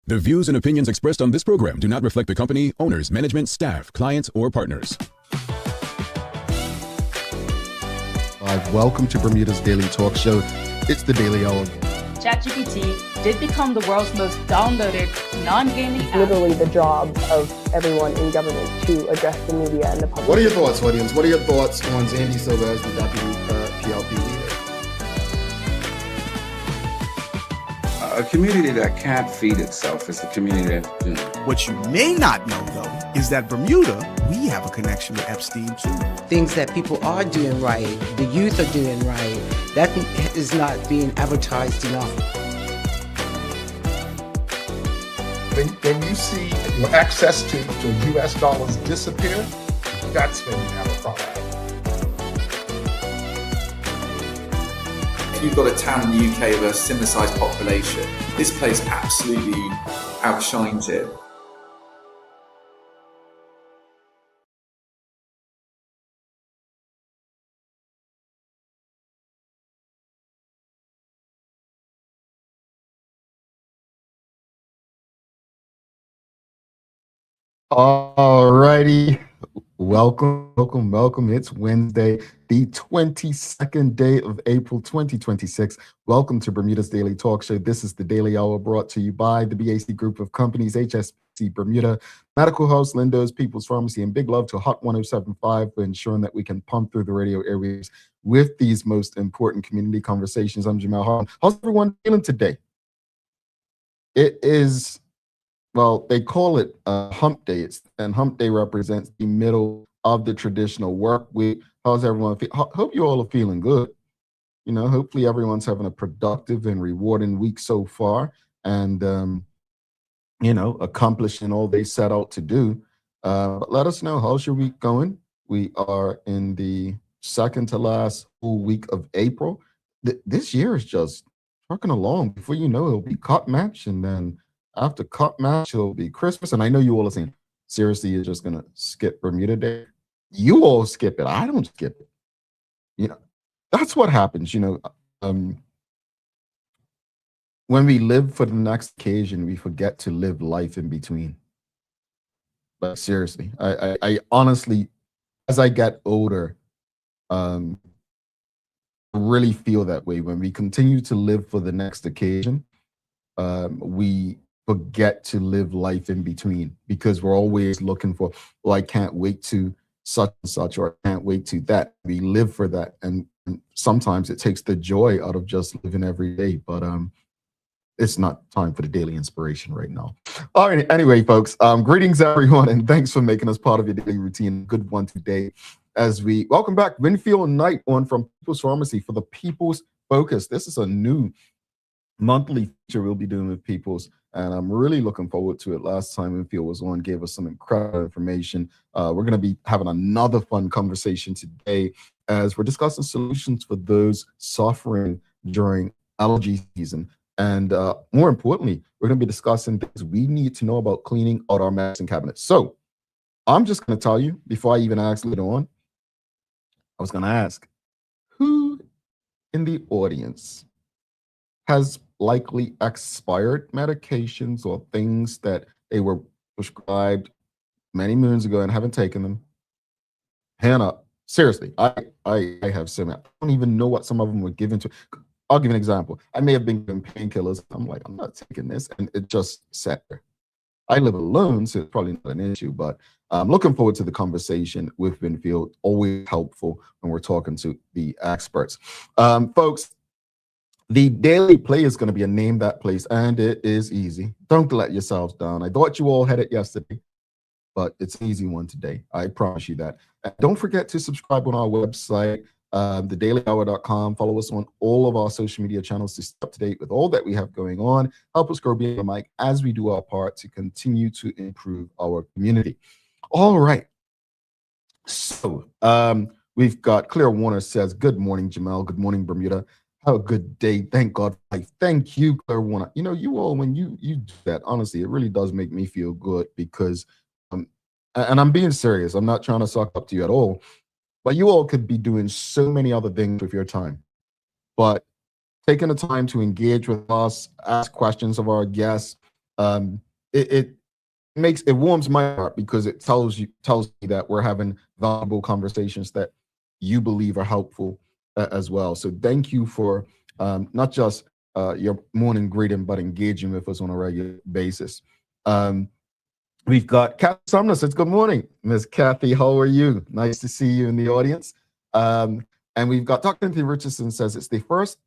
The views and opinions expressed on this program do not reflect the company, owners, management, staff, clients, or partners. Welcome to Bermuda's Daily Talk Show. It's the Daily Hour. ChatGPT did become the world's most downloaded non-gaming app. Literally the job of everyone in government to address the media and the public. What are your thoughts, audience? What are your thoughts on Zandy Silva as the deputy PLP leader? A community that can't feed itself is a community that... What you may not know, though, is that Bermuda, we have a connection with Epstein, too. Things that people are doing right, the youth are doing right, that is not being advertised enough. When you see your access to U.S. dollars disappear, that's when you have a problem. You've got a town in the UK with a similar sized population. This place absolutely outshines it. All righty. Welcome. It's Wednesday, the 22nd day of April, 2026. Welcome to Bermuda's Daily Talk Show. This is the Daily Hour brought to you by the BAC Group of Companies, HSBC Bermuda, Medical House, Lindo's, People's Pharmacy, and big love to Hot 107.5 for ensuring that we can pump through the radio airwaves with these most important community conversations. I'm Jamal Harlan. How's everyone feeling today? It is... Well, they call it hump day, and hump day represents the middle of the traditional work week. How's everyone feel? Hope you all are feeling good. You know, hopefully everyone's having a productive and rewarding week so far, and accomplishing all they set out to do. But let us know, how's your week going? We are in the second to last full week of April. This year is just trucking along. Before you know, it'll be cut match, and then after cut match, it'll be Christmas. And I know you all are saying, seriously, you're just going to skip Bermuda Day? You all skip it. I don't skip it. You know, that's what happens. When we live for the next occasion, we forget to live life in between. But seriously, I honestly, as I get older, really feel that way. When we continue to live for the next occasion, we forget to live life in between, because we're always looking for, I can't wait to such and such, or I can't wait to that. We live for that, and sometimes it takes the joy out of just living every day. But it's not time for the daily inspiration right now. All right, anyway, folks, greetings everyone, and thanks for making us part of your daily routine. Good one today, as we welcome back Winfield Knight on from People's Pharmacy for the People's Focus. This is a new monthly feature we'll be doing with People's, and I'm really looking forward to it. Last time Winfield was on, gave us some incredible information. We're going to be having another fun conversation today as we're discussing solutions for those suffering during allergy season. And more importantly, we're going to be discussing things we need to know about cleaning out our medicine cabinets. So I'm just going to tell you, before I even ask later on, I was going to ask, who in the audience has likely expired medications or things that they were prescribed many moons ago and haven't taken them? Hand up. Seriously, I have some. I don't even know what some of them were given to. I'll give you an example. I may have been given painkillers. I'm like, I'm not taking this, and it just sat there. I live alone, so it's probably not an issue, but I'm looking forward to the conversation with Winfield. Always helpful when we're talking to the experts. Folks, the Daily Play is going to be a Name That Place, and it is easy. Don't let yourselves down. I thought you all had it yesterday, but it's an easy one today. I promise you that. And don't forget to subscribe on our website, thedailyhour.com. Follow us on all of our social media channels to stay up to date with all that we have going on. Help us grow beyond the mic as we do our part to continue to improve our community. All right. So we've got Claire Warner says, good morning, Jamal. Good morning, Bermuda. Have a good day. Thank God. Thank you, Claire Warner. You know, you all, when you do that, honestly, it really does make me feel good, because, and I'm being serious. I'm not trying to suck up to you at all, but you all could be doing so many other things with your time. But taking the time to engage with us, ask questions of our guests, It warms my heart because it tells me that we're having valuable conversations that you believe are helpful as well. So thank you for not just your morning greeting, but engaging with us on a regular basis. We've got Kathy Sumner says, good morning, Miss Kathy. How are you? Nice to see you in the audience. And we've got Dr. Anthony Richardson says it's the first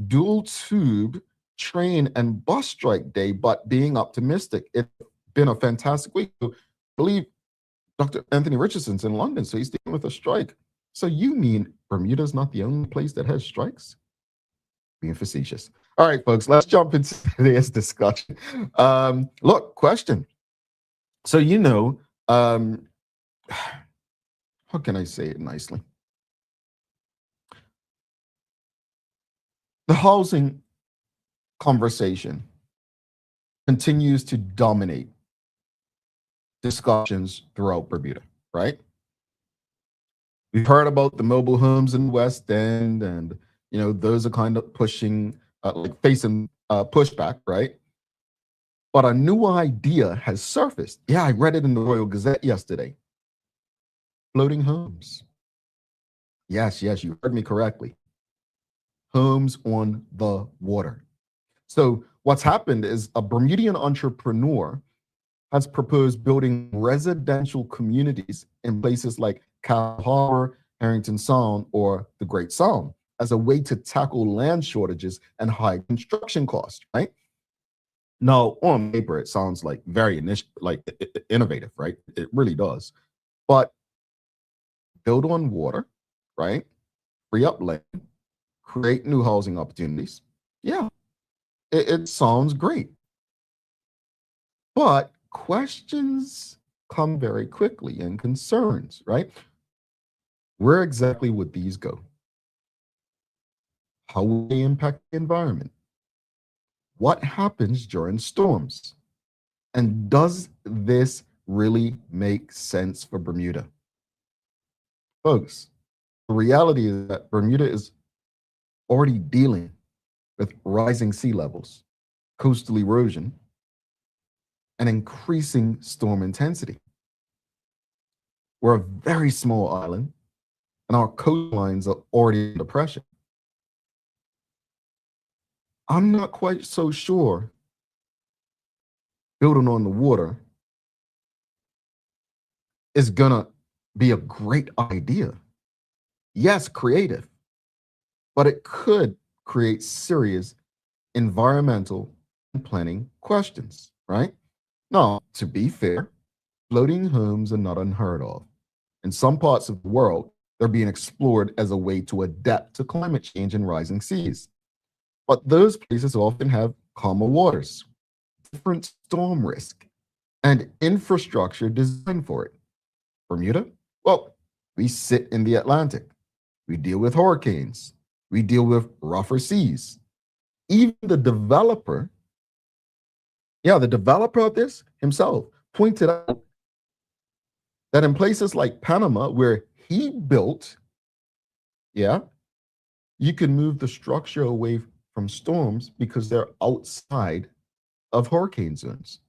dual tube train and bus strike day, but being optimistic. It's been a fantastic week. I believe Dr. Anthony Richardson's in London, so he's dealing with a strike. So you mean Bermuda's not the only place that has strikes? Being facetious. All right, folks, let's jump into today's discussion. Look, question. So, how can I say it nicely? The housing conversation continues to dominate discussions throughout Bermuda, right? We've heard about the mobile homes in the West End, and those are kind of pushing, facing pushback, right? But a new idea has surfaced. Yeah, I read it in the Royal Gazette yesterday. Floating homes. Yes, you heard me correctly. Homes on the water. So what's happened is a Bermudian entrepreneur has proposed building residential communities in places like Cal Harbor, Harrington Sound, or the Great Sound as a way to tackle land shortages and high construction costs, right? Now, on paper, it sounds like very innovative, right? It really does. But build on water, right? Free up land, create new housing opportunities. Yeah, it sounds great. But questions come very quickly and concerns, right? Where exactly would these go? How will they impact the environment? What happens during storms? And does this really make sense for Bermuda? Folks, the reality is that Bermuda is already dealing with rising sea levels, coastal erosion, and increasing storm intensity. We're a very small island, and our coastlines are already under pressure. I'm not quite so sure building on the water is gonna be a great idea. Yes, creative, but it could create serious environmental and planning questions, right? Now, to be fair, floating homes are not unheard of. In some parts of the world, they're being explored as a way to adapt to climate change and rising seas. But those places often have calmer waters, different storm risk, and infrastructure designed for it. Bermuda? Well, we sit in the Atlantic. We deal with hurricanes. We deal with rougher seas. Even the developer of this himself pointed out that in places like Panama, where he built, you can move the structure away from storms because they're outside of hurricane zones.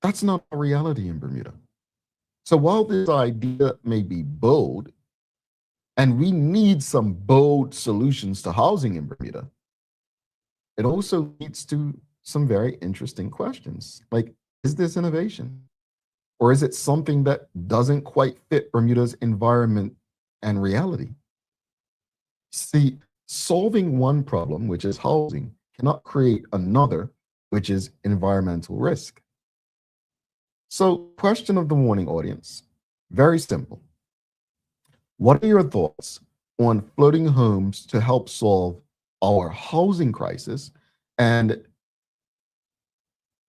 That's not a reality in Bermuda. So while this idea may be bold, and we need some bold solutions to housing in Bermuda, it also leads to some very interesting questions. Like, is this innovation? Or is it something that doesn't quite fit Bermuda's environment and reality? See, solving one problem, which is housing, cannot create another, which is environmental risk. So, question of the morning, audience, very simple. What are your thoughts on floating homes to help solve our housing crisis? And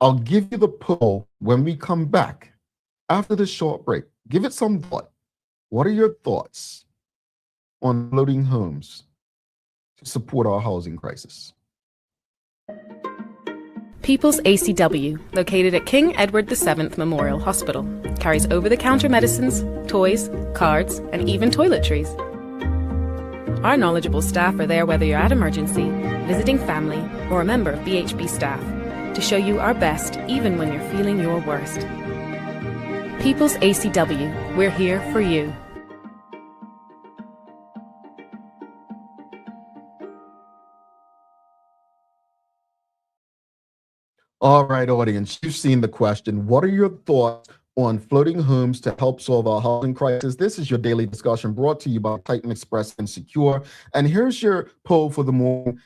I'll give you the poll when we come back after this short break. Give it some thought. What are your thoughts on floating homes to support our housing crisis? People's ACW, located at King Edward VII Memorial Hospital, carries over-the-counter medicines, toys, cards, and even toiletries. Our knowledgeable staff are there whether you're at emergency, visiting family, or a member of BHB staff. to show you our best even when you're feeling your worst. People's ACW, we're here for you. All right, audience, you've seen the question. What are your thoughts on floating homes to help solve our housing crisis? This is your daily discussion brought to you by Titan Express and Secure. And here's your poll for the morning.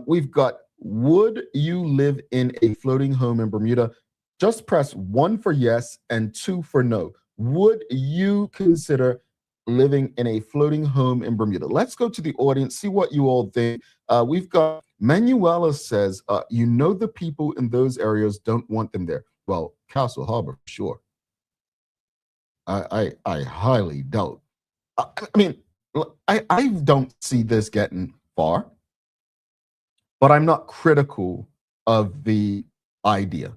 We've got, would you live in a floating home in Bermuda? Just press 1 for yes and 2 for no. Would you consider living in a floating home in Bermuda? Let's go to the audience, see what you all think. We've got Manuela says, you know the people in those areas don't want them there. Well, Castle Harbor, sure. I highly doubt. I mean, I don't see this getting far, but I'm not critical of the idea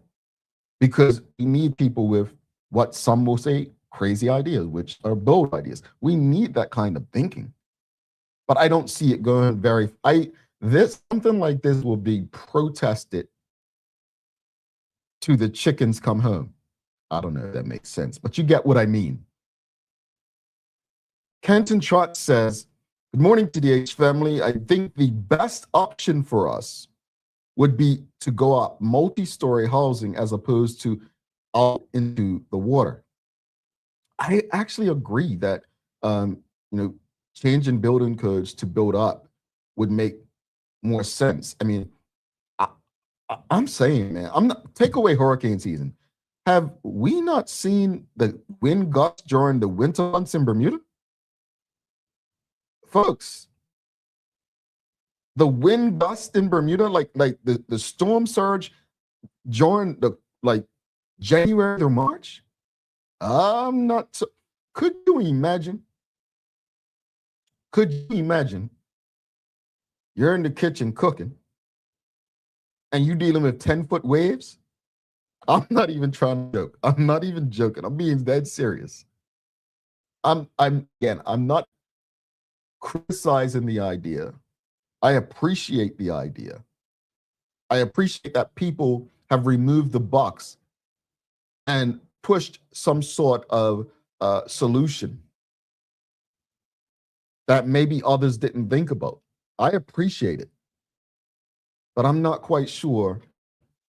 because we need people with what some will say crazy ideas, which are bold ideas. We need that kind of thinking, but I don't see it going very. Something like this will be protested to the chickens come home. I don't know if that makes sense, but you get what I mean. Kenton Trot says, good morning, TDH family. I think the best option for us would be to go up multi-story housing as opposed to out into the water. I actually agree that changing building codes to build up would make more sense. I mean, I'm saying, man, take away hurricane season. Have we not seen the wind gusts during the winter months in Bermuda? Folks, the wind gust in Bermuda, like the storm surge during the January to March. I'm not. Could you imagine? Could you imagine? You're in the kitchen cooking, and you dealing with 10-foot waves. I'm not even trying to joke. I'm not even joking. I'm being dead serious. I'm not criticizing the idea. I appreciate the idea. I appreciate that people have removed the box and pushed some sort of solution that maybe others didn't think about. I appreciate it, but I'm not quite sure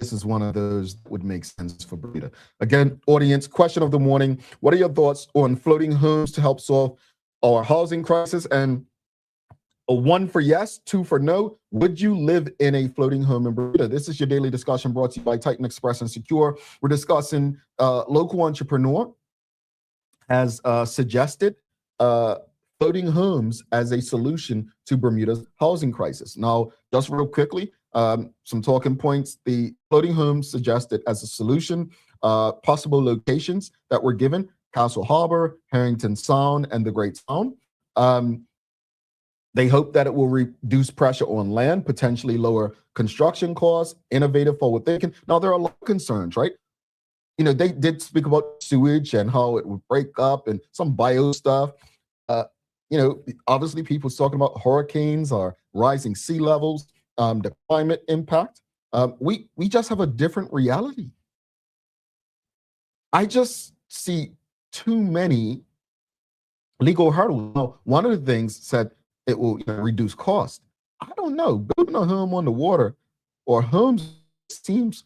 this is one of those that would make sense for Bermuda. Again, audience, question of the morning. What are your thoughts on floating homes to help solve our housing crisis? And a 1 for yes, 2 for no. Would you live in a floating home in Bermuda? This is your daily discussion brought to you by Titan Express and Secure. We're discussing local entrepreneur has suggested floating homes as a solution to Bermuda's housing crisis. Now, just real quickly, some talking points. The floating homes suggested as a solution, possible locations that were given: Castle Harbor, Harrington Sound, and the Great Sound. They hope that it will reduce pressure on land, potentially lower construction costs, innovative forward thinking. Now, there are a lot of concerns, right? They did speak about sewage and how it would break up and some bio stuff. Obviously people talking about hurricanes or rising sea levels, the climate impact. We just have a different reality. I just see too many legal hurdles. Now, one of the things said it will reduce cost. I don't know. Building a home on the water or homes seems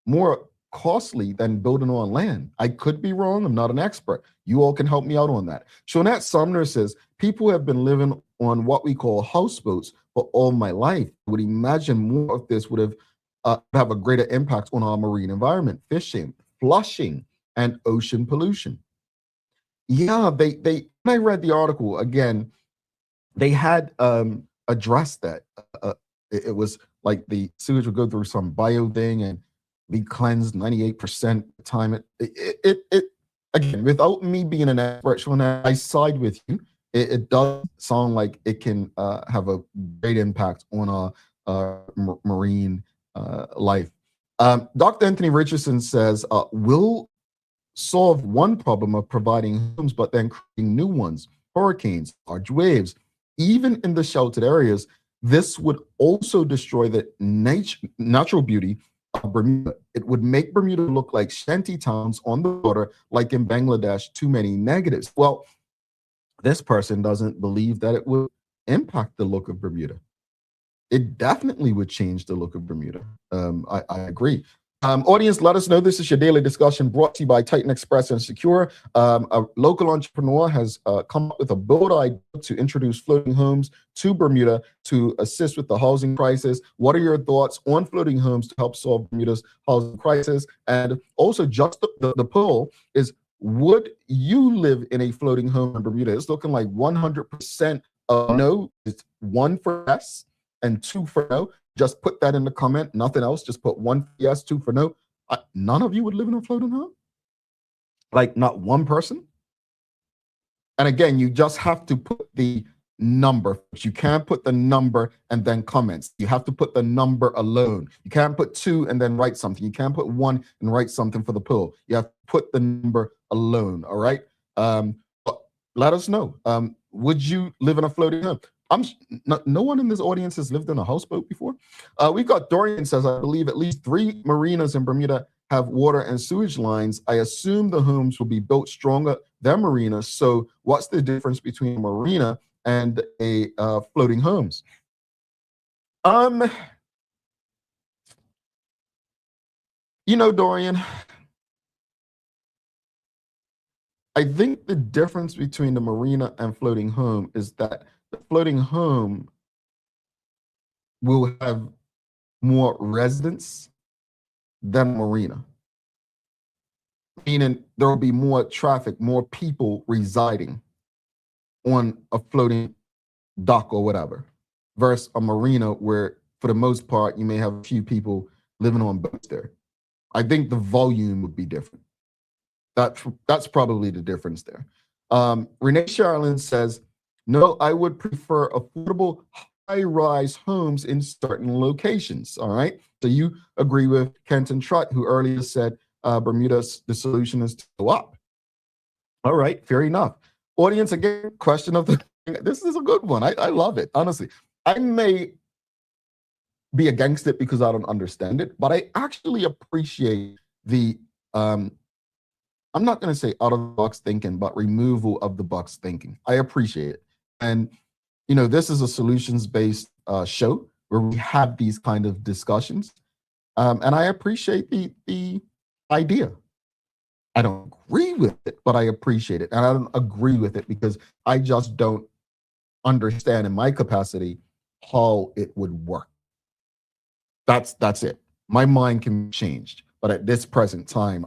more costly than building on land. I could be wrong. I'm not an expert. You all can help me out on that. Shonette Sumner says, people have been living on what we call houseboats for all my life. I would imagine more of this would have a greater impact on our marine environment, fishing, flushing, and ocean pollution. Yeah, they when I read the article again, they had addressed that. It was like the sewage would go through some bio thing and be cleansed 98% of the time. It again, without me being an expert, I side with you. It does sound like it can have a great impact on our marine life. Dr. Anthony Richardson says, we'll solve one problem of providing homes, but then creating new ones, hurricanes, large waves, even in the sheltered areas. This would also destroy the natural beauty of Bermuda. It would make Bermuda look like shanty towns on the water, like in Bangladesh. Too many negatives. Well, this person doesn't believe that it would impact the look of Bermuda. It definitely would change the look of Bermuda. I agree. Audience, let us know. This is your daily discussion brought to you by Titan Express and Secure. A local entrepreneur has come up with a bold idea to introduce floating homes to Bermuda to assist with the housing crisis. What are your thoughts on floating homes to help solve Bermuda's housing crisis? And also, just the poll is, would you live in a floating home in Bermuda? It's looking like 100% no. It's 1 for yes and 2 for no. Just put that in the comment. Nothing else. Just put 1 for yes, 2 for no. None of you would live in a floating home? Like not one person? And again, you just have to put the number. You can't put the number and then comments. You have to put the number alone. You can't put 2 and then write something. You can't put 1 and write something for the poll. You have to put the number alone. All right. Let us know. Would you live in a floating home? No one in this audience has lived in a houseboat before. We've got Dorian says, I believe at least 3 marinas in Bermuda have water and sewage lines. I assume the homes will be built stronger than marinas. So what's the difference between a marina and a floating homes? Dorian, I think the difference between the marina and floating home is that the floating home will have more residents than marina, meaning there will be more traffic, more people residing on a floating dock or whatever, versus a marina where, for the most part, you may have a few people living on boats there. I think the volume would be different. That's probably the difference there. Renee Sharlin says, no, I would prefer affordable high-rise homes in certain locations. All right. So you agree with Kenton Trott, who earlier said Bermuda's the solution is to go up. All right, fair enough. Audience, again, question of the this is a good one. I love it, honestly. I may be against it because I don't understand it, but I actually appreciate the I'm not going to say out of the box thinking, but removal of the box thinking. I appreciate it. And, this is a solutions-based show where we have these kind of discussions. And I appreciate the idea. I don't agree with it, but I appreciate it. And I don't agree with it because I just don't understand in my capacity how it would work. That's it. My mind can be changed. But at this present time,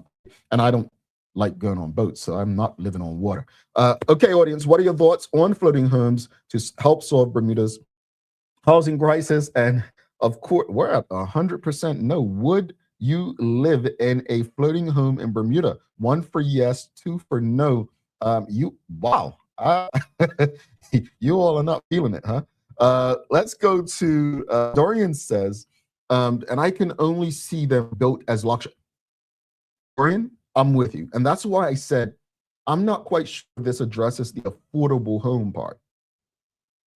and I don't like going on boats, so I'm not living on water. Okay, audience, what are your thoughts on floating homes to help solve Bermuda's housing crisis? And of course, we're at 100% no. Would you live in a floating home in Bermuda? 1 for yes, 2 for no. Wow. You all are not feeling it, huh? Let's go to Dorian says, and I can only see them built as luxury. Dorian, I'm with you. And that's why I said, I'm not quite sure this addresses the affordable home part.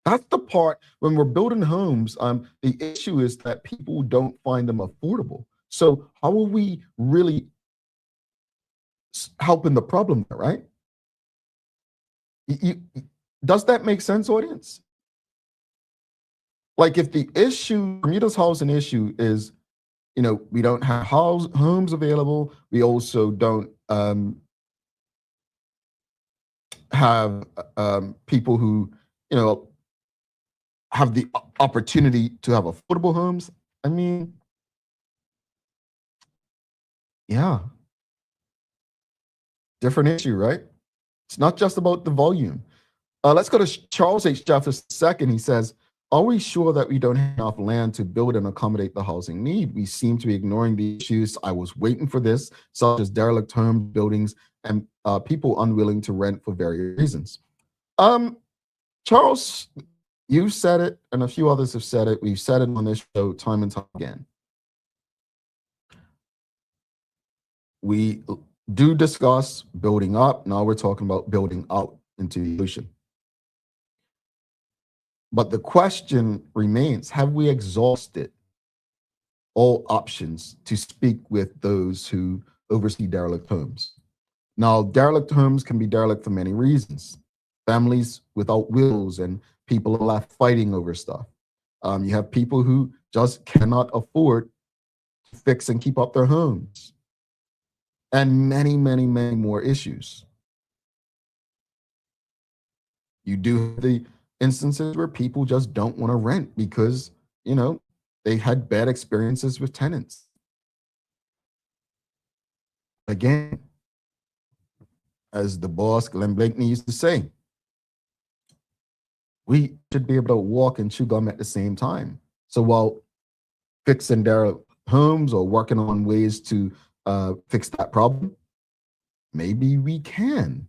That's the part when we're building homes. The issue is that people don't find them affordable. So how are we really helping the problem there, right? Does that make sense, audience? Like if the issue, Bermuda's housing issue is, we don't have homes available. We also don't have people who, have the opportunity to have affordable homes. I mean, yeah, different issue, right? It's not just about the volume. Let's go to Charles H. Jefferson II. He says, are we sure that we don't have enough land to build and accommodate the housing need? We seem to be ignoring the issues. I was waiting for this, such as derelict home buildings and people unwilling to rent for various reasons. Charles, you said it, and a few others have said it. We've said it on this show time and time again. We do discuss building up. Now we're talking about building out into the ocean. But the question remains, have we exhausted all options to speak with those who oversee derelict homes. Now, derelict homes can be derelict for many reasons. Families without wills and people are left fighting over stuff. You have people who just cannot afford to fix and keep up their homes. And many, many, many more issues. You do have the instances where people just don't want to rent because, they had bad experiences with tenants. Again, as the boss, Glenn Blakeney, used to say, we should be able to walk and chew gum at the same time. So while fixing their homes or working on ways to fix that problem, maybe we can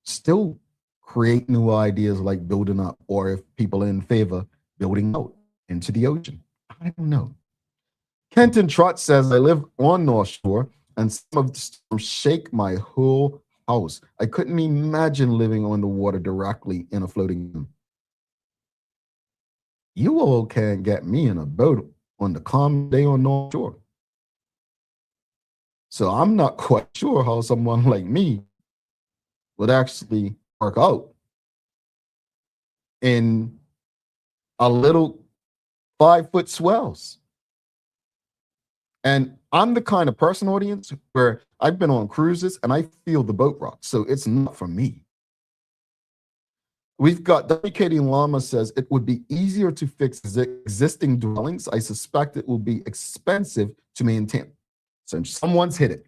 still create new ideas like building up, or if people are in favor, building out into the ocean. I don't know. Kenton Trott says, I live on North Shore and some of the storms shake my whole house. I couldn't imagine living on the water directly in a floating room. You all can't get me in a boat on the calm day on North Shore. So I'm not quite sure how someone like me would actually work out in a little 5-foot swells. And I'm the kind of person, audience, where I've been on cruises and I feel the boat rock. So it's not for me. We've got WKD Lama says it would be easier to fix existing dwellings. I suspect it will be expensive to maintain. So someone's hit it.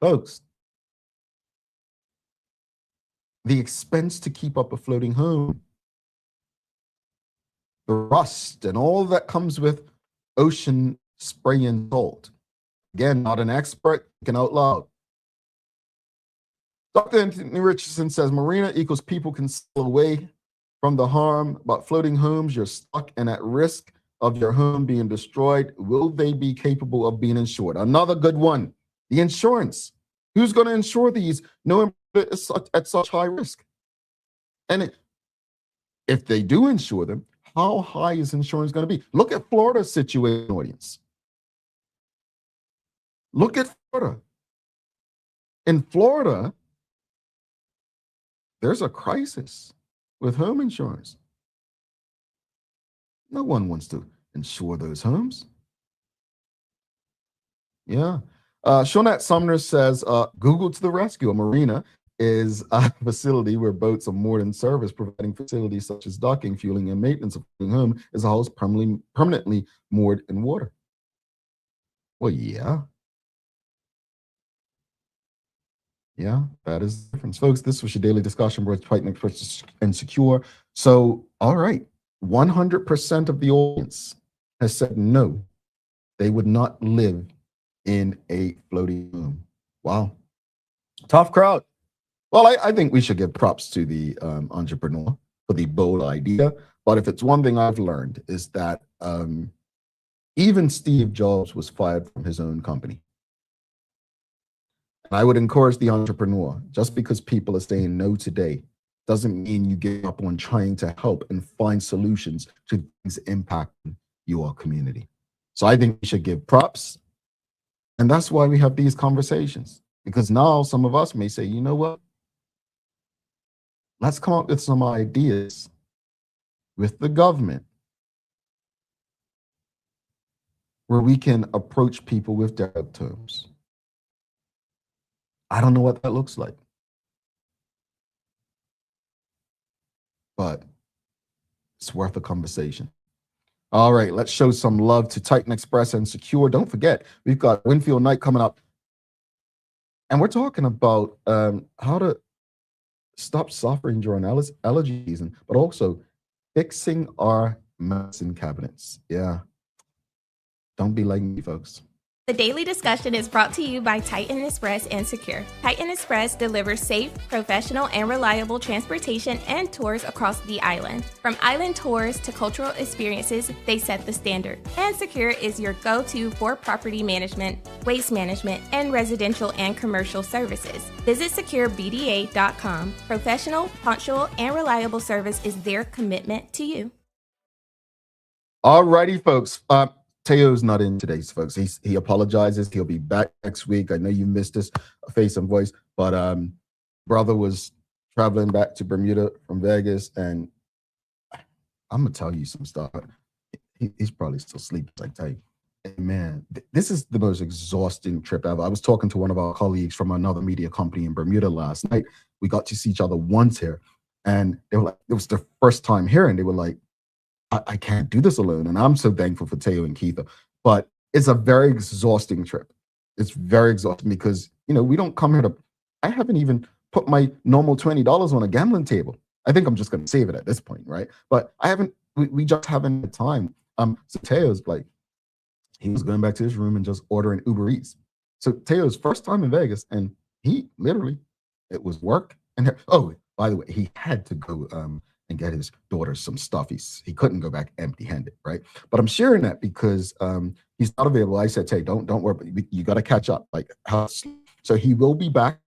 Folks, the expense to keep up a floating home, the rust and all that comes with ocean spray and salt. Again, not an expert, thinking out loud. Dr. Anthony Richardson says marina equals people can sail away from the harm, but floating homes, you're stuck and at risk of your home being destroyed. Will they be capable of being insured? Another good one, the insurance. Who's going to insure these knowing it's at such high risk? And if they do insure them, how high is insurance going to be? Look at Florida's situation, audience. Look at Florida. In Florida, there's a crisis with home insurance. No one wants to insure those homes. Yeah. Shonette Sumner says, Google to the rescue. A marina is a facility where boats are moored in service, providing facilities such as docking, fueling, and maintenance of the home is a house permanently moored in water. Well, yeah. Yeah, that is the difference. Folks, this was your daily discussion with Titan Express and Secure. So, all right, 100% of the audience has said no, they would not live in a floating room. Wow. Tough crowd. Well, I think we should give props to the entrepreneur for the bold idea. But if it's one thing I've learned is that even Steve Jobs was fired from his own company. And I would encourage the entrepreneur, just because people are saying no today, doesn't mean you give up on trying to help and find solutions to things impacting your community. So I think we should give props. And that's why we have these conversations. Because now some of us may say, you know what? Let's come up with some ideas with the government where we can approach people with direct terms. I don't know what that looks like. But it's worth a conversation. All right, let's show some love to Titan Express and Secure. Don't forget, we've got Winfield Knight coming up. And we're talking about how to stop suffering during allergy season, but also fixing our medicine cabinets. Yeah. Don't be like me, folks. The daily discussion is brought to you by Titan Express and Secure. Titan Express delivers safe, professional, and reliable transportation and tours across the island. From island tours to cultural experiences, they set the standard. And Secure is your go-to for property management, waste management, and residential and commercial services. Visit securebda.com. Professional, punctual, and reliable service is their commitment to you. All righty, folks. Teo's not in today, folks. He apologizes. He'll be back next week. I know you missed his face and voice, but brother was traveling back to Bermuda from Vegas, and I'm gonna tell you some stuff. He's probably still sleeping, I tell you. And man, this is the most exhausting trip ever. I was talking to one of our colleagues from another media company in Bermuda last night. We got to see each other once here, and they were like, it was their first time here, and they were like, I can't do this alone. And I'm so thankful for Teo and Keitha. But it's a very exhausting trip. It's very exhausting because, we don't come here to, I haven't even put my normal $20 on a gambling table. I think I'm just going to save it at this point, right? But we just haven't had time. So Teo's like, he was going back to his room and just ordering Uber Eats. So Teo's first time in Vegas, and he literally, it was work. And oh, by the way, he had to go and get his daughter some stuff. He couldn't go back empty-handed, right? But I'm sharing that because he's not available. I said, hey, don't worry, you got to catch up. So he will be back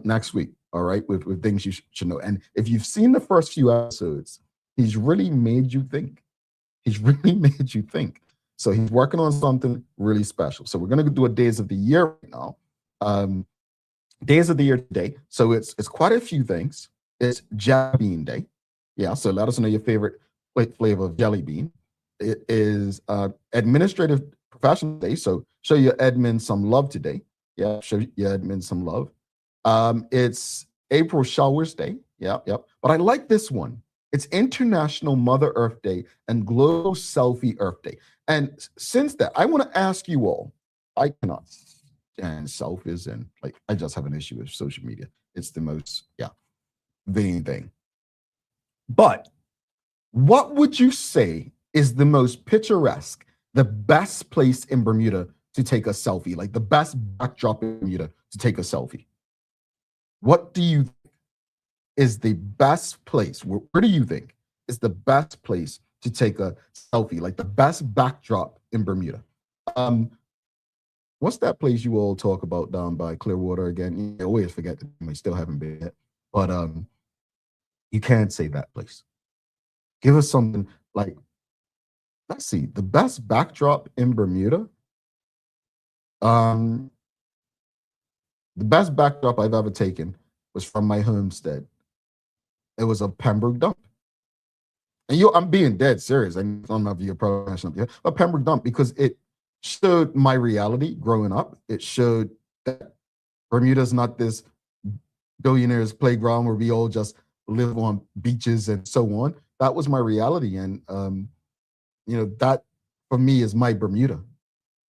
next week, all right, with things you should know. And if you've seen the first few episodes, he's really made you think. So he's working on something really special. So we're going to do a Days of the Year right now. Days of the Year today. So it's quite a few things. It's Jelly Bean Day. Yeah, so let us know your favorite flavor of jelly bean. It is Administrative Professional Day, so show your admin some love today. Yeah, show your admin some love. It's April Showers Day. Yep. But I like this one. It's International Mother Earth Day and Global Selfie Earth Day. And since that, I want to ask you all, I cannot stand selfies, and I just have an issue with social media. It's the most, vain thing. But what would you say is the most picturesque, the best place in Bermuda to take a selfie, like the best backdrop in Bermuda to take a selfie? What do you think is the best place? Where do you think is the best place to take a selfie, like the best backdrop in Bermuda? What's that place you all talk about down by Clearwater again? You always forget the name. I still haven't been yet. But you can't say that place. Give us something like, let's see, the best backdrop in Bermuda. The best backdrop I've ever taken was from my homestead. It was a Pembroke dump. And I'm being dead serious. I don't know if you're professional here, but Pembroke dump, because it showed my reality growing up. It showed that Bermuda's not this billionaires playground where we all just live on beaches and so on. That was my reality. And, that for me is my Bermuda.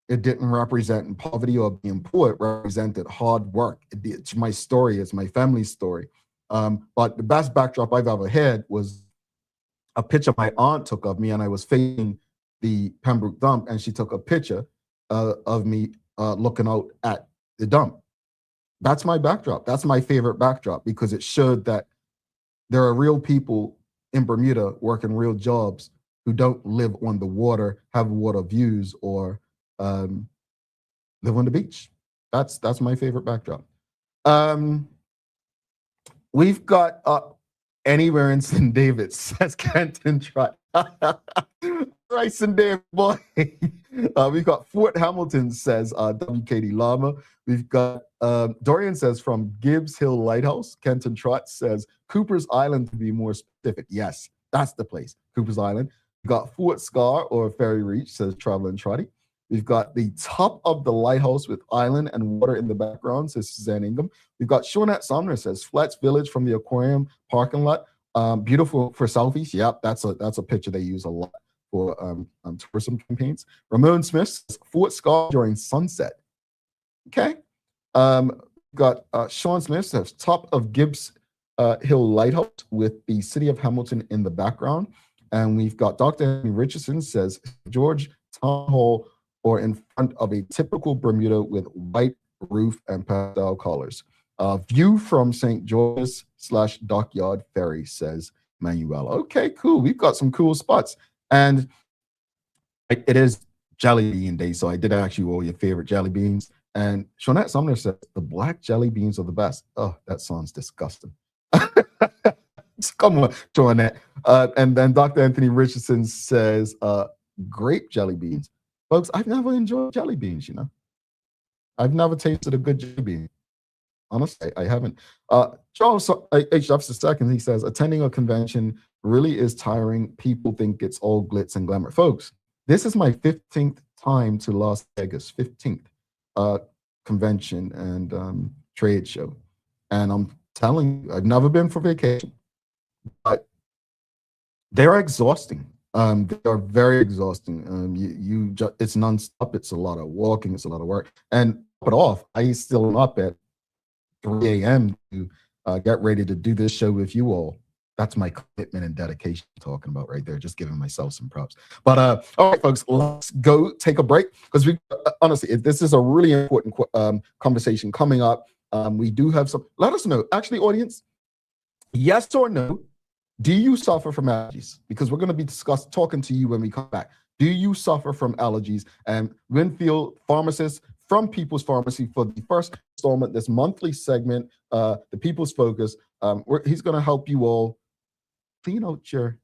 It didn't represent poverty or being poor. It represented hard work. It's my story. It's my family's story. But the best backdrop I've ever had was a picture my aunt took of me, and I was facing the Pembroke dump, and she took a picture of me looking out at the dump. That's my backdrop. That's my favorite backdrop, because it showed that there are real people in Bermuda working real jobs who don't live on the water, have water views, or live on the beach. That's my favorite backdrop. We've got Anywhere in St. David, says Canton Trot. Right, St. David, boy. We've got Fort Hamilton, says WKD Lama. We've got Dorian says from Gibbs Hill Lighthouse. Kenton Trot says Cooper's Island, to be more specific. Yes, that's the place, Cooper's Island. We've got Fort Scar or Ferry Reach, says Traveling Trotty. We've got the top of the lighthouse with island and water in the background, says Suzanne Ingham. We've got Shonette Sumner, says Flats Village from the aquarium parking lot. Beautiful for selfies. Yep, that's a picture they use a lot for tourism campaigns. Ramon Smith says Fort Scar during sunset. Okay. Got Sean Smith says top of Gibbs Hill Lighthouse with the city of Hamilton in the background. And we've got Dr. Anthony Richardson says George Town Hall, or in front of a typical Bermuda with white roof and pastel colors. View from St. George's / Dockyard Ferry, says Manuel. Okay, cool. We've got some cool spots. And it is Jelly Bean Day, so I did ask you all your favorite jelly beans. And Shonette Sumner says the black jelly beans are the best. Oh, that sounds disgusting. Come on, Shonette. And then Dr. Anthony Richardson says grape jelly beans. Folks, I've never enjoyed jelly beans, you know. I've never tasted a good jelly bean. Honestly, I haven't. Charles H. Jefferson II, he says, attending a convention really is tiring. People think it's all glitz and glamour. Folks, this is my 15th time to Las Vegas, 15th convention and trade show. And I'm telling you, I've never been for vacation, but they're exhausting. They are very exhausting. It's nonstop. It's a lot of walking. It's a lot of work. And put off, I still am up at 3 a.m. to get ready to do this show with you all. That's my commitment and dedication I'm talking about right there. Just giving myself some props. But all right, folks, let's go take a break because we honestly, this is a really important conversation coming up. We do have some. Let us know, actually, audience. Yes or no? Do you suffer from allergies? Because we're going to be talking to you when we come back. Do you suffer from allergies? And Winfield, pharmacist from People's Pharmacy, for the first installment, this monthly segment, the People's Focus, he's going to help you all clean out your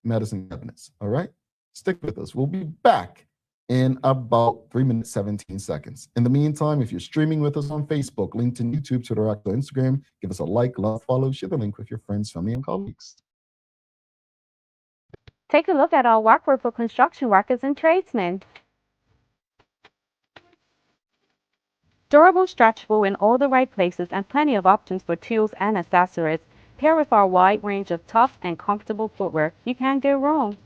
medicine cabinets. All right? Stick with us. We'll be back in about 3 minutes, 17 seconds. In the meantime, if you're streaming with us on Facebook, LinkedIn, YouTube, Twitter, or Instagram, give us a like, love, follow, share the link with your friends, family, and colleagues. Take a look at our workwear for construction workers and tradesmen. Durable, stretchable in all the right places, and plenty of options for tools and accessories. Pair with our wide range of tough and comfortable footwear, you can't go wrong.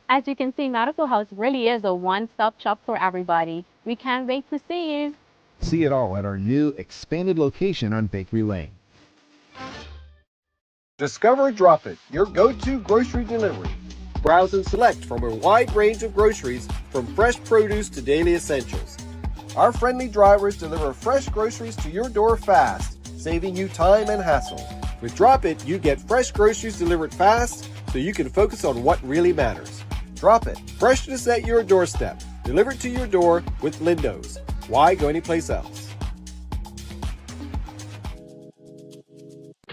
As you can see, Medical House really is a one-stop shop for everybody. We can't wait to see you. See it all at our new expanded location on Bakery Lane. Discover Drop It, your go-to grocery delivery. Browse and select from a wide range of groceries, from fresh produce to daily essentials. Our friendly drivers deliver fresh groceries to your door fast, saving you time and hassle. With Drop It, you get fresh groceries delivered fast so you can focus on what really matters. Drop It, freshness at your doorstep, delivered to your door with Lindo's. Why go anyplace else?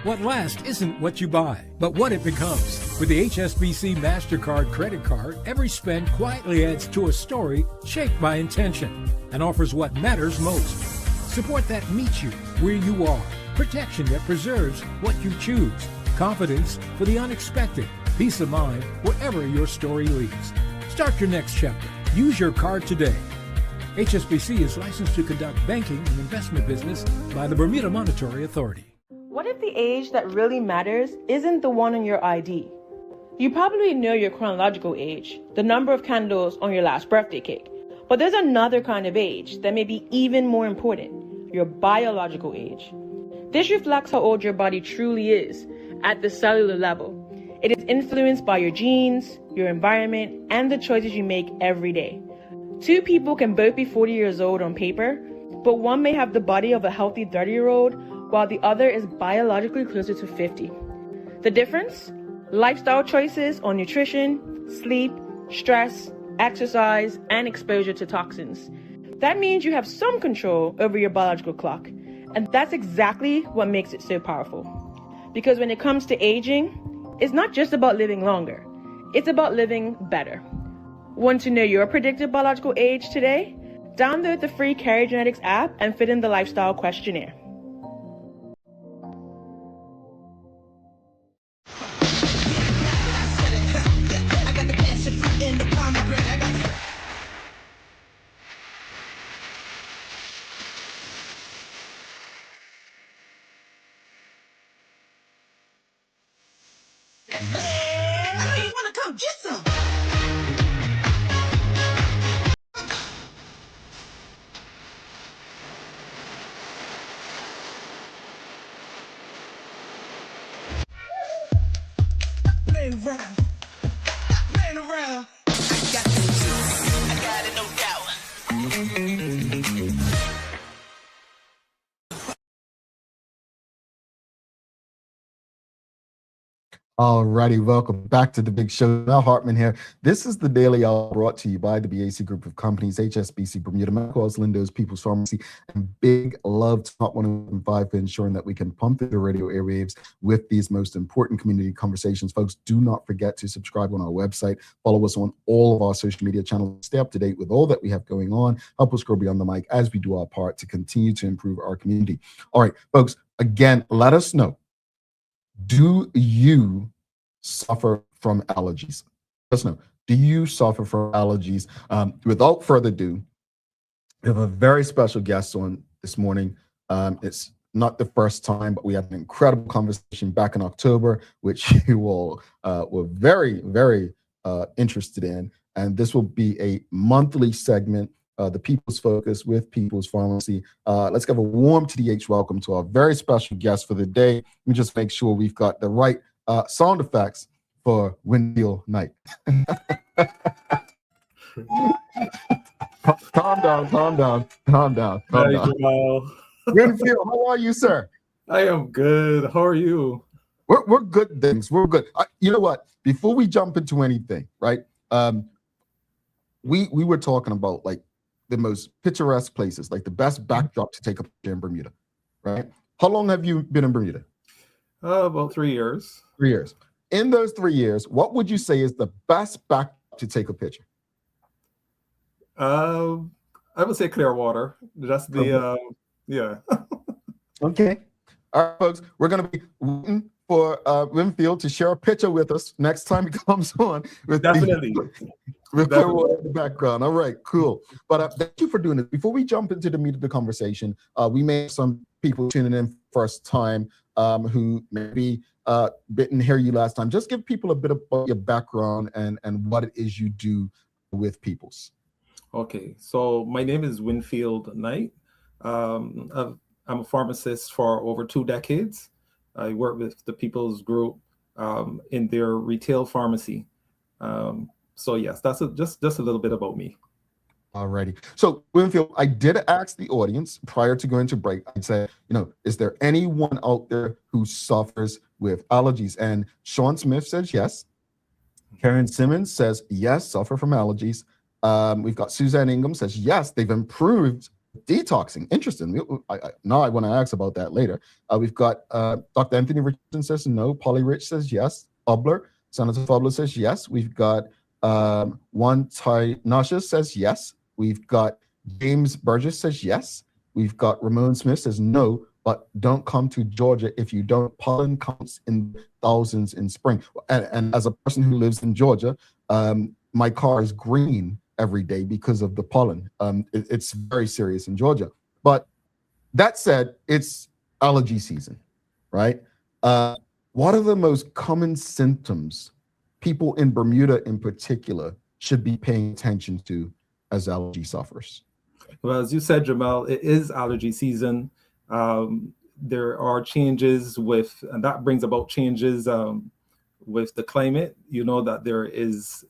What lasts isn't what you buy, but what it becomes. With the HSBC MasterCard credit card, every spend quietly adds to a story shaped by intention and offers what matters most. Support that meets you where you are. Protection that preserves what you choose. Confidence for the unexpected. Peace of mind wherever your story leads. Start your next chapter. Use your card today. HSBC is licensed to conduct banking and investment business by the Bermuda Monetary Authority. What if the age that really matters isn't the one on your ID? You probably know your chronological age, the number of candles on your last birthday cake. But there's another kind of age that may be even more important, your biological age. This reflects how old your body truly is at the cellular level. It is influenced by your genes, your environment, and the choices you make every day. Two people can both be 40 years old on paper, but one may have the body of a healthy 30-year-old, while the other is biologically closer to 50. The difference? Lifestyle choices on nutrition, sleep, stress, exercise, and exposure to toxins. That means you have some control over your biological clock, and that's exactly what makes it so powerful. Because when it comes to aging, it's not just about living longer, it's about living better. Want to know your predicted biological age today? Download the free Carrier Genetics app and fill in the lifestyle questionnaire. Alrighty, welcome back to the big show. Mel Hartman here. This is the Daily Hour brought to you by the BAC Group of Companies, HSBC Bermuda, Macquarie's, Lindo's, People's Pharmacy, and big love to Top 105 for ensuring that we can pump through the radio airwaves with these most important community conversations. Folks, do not forget to subscribe on our website. Follow us on all of our social media channels. Stay up to date with all that we have going on. Help us grow beyond the mic as we do our part to continue to improve our community. All right, folks, again, let us know. Do you suffer from allergies? Let us know. Do you suffer from allergies? Without further ado, we have a very special guest on this morning. It's not the first time, but we had an incredible conversation back in October, which you all were very, very interested in. And this will be a monthly segment, the People's Focus with People's Pharmacy. Let's give a warm TDH welcome to our very special guest for the day. Let me just make sure we've got the right sound effects for Winfield Knight. Calm down. Winfield, how are you, sir? I am good. How are you? We're good things. We're good. You know what? Before we jump into anything, right? We were talking about like the most picturesque places, like the best backdrop to take a picture in Bermuda, right? How long have you been in Bermuda? About 3 years. 3 years. In those 3 years, what would you say is the best backdrop to take a picture? I would say Clearwater. That's the yeah. Okay. All right, folks, we're gonna be waiting for Winfield to share a picture with us next time he comes on. Definitely. With Clearwater in the background. All right, cool. But thank you for doing this. Before we jump into the meat of the conversation, we may have some people tuning in first time who maybe didn't hear you last time. Just give people a bit about your background and what it is you do with People's. Okay, so my name is Winfield Knight. I'm a pharmacist for over 2 decades. I work with the People's Group in their retail pharmacy. So yes, that's just a little bit about me. Alrighty. So Winfield, I did ask the audience prior to going to break. I'd say, is there anyone out there who suffers with allergies? And Sean Smith says yes. Karen Simmons says yes, suffer from allergies. We've got Suzanne Ingham says yes, they've improved detoxing. Interesting. Now I want to ask about that later. We've got Dr. Anthony Richardson says no. Polly Rich says yes. Senator Fubler says yes. We've got Juan Nasha says yes. We've got James Burgess says yes. We've got Ramon Smith says no, but don't come to Georgia if you don't. Pollen counts in thousands in spring. And as a person who lives in Georgia, my car is green every day because of the pollen. It's very serious in Georgia. But that said, it's allergy season, right? What are the most common symptoms people in Bermuda in particular should be paying attention to as allergy sufferers? Well, as you said, Jamal, it is allergy season. There are changes and that brings about changes with the climate. You know that there is,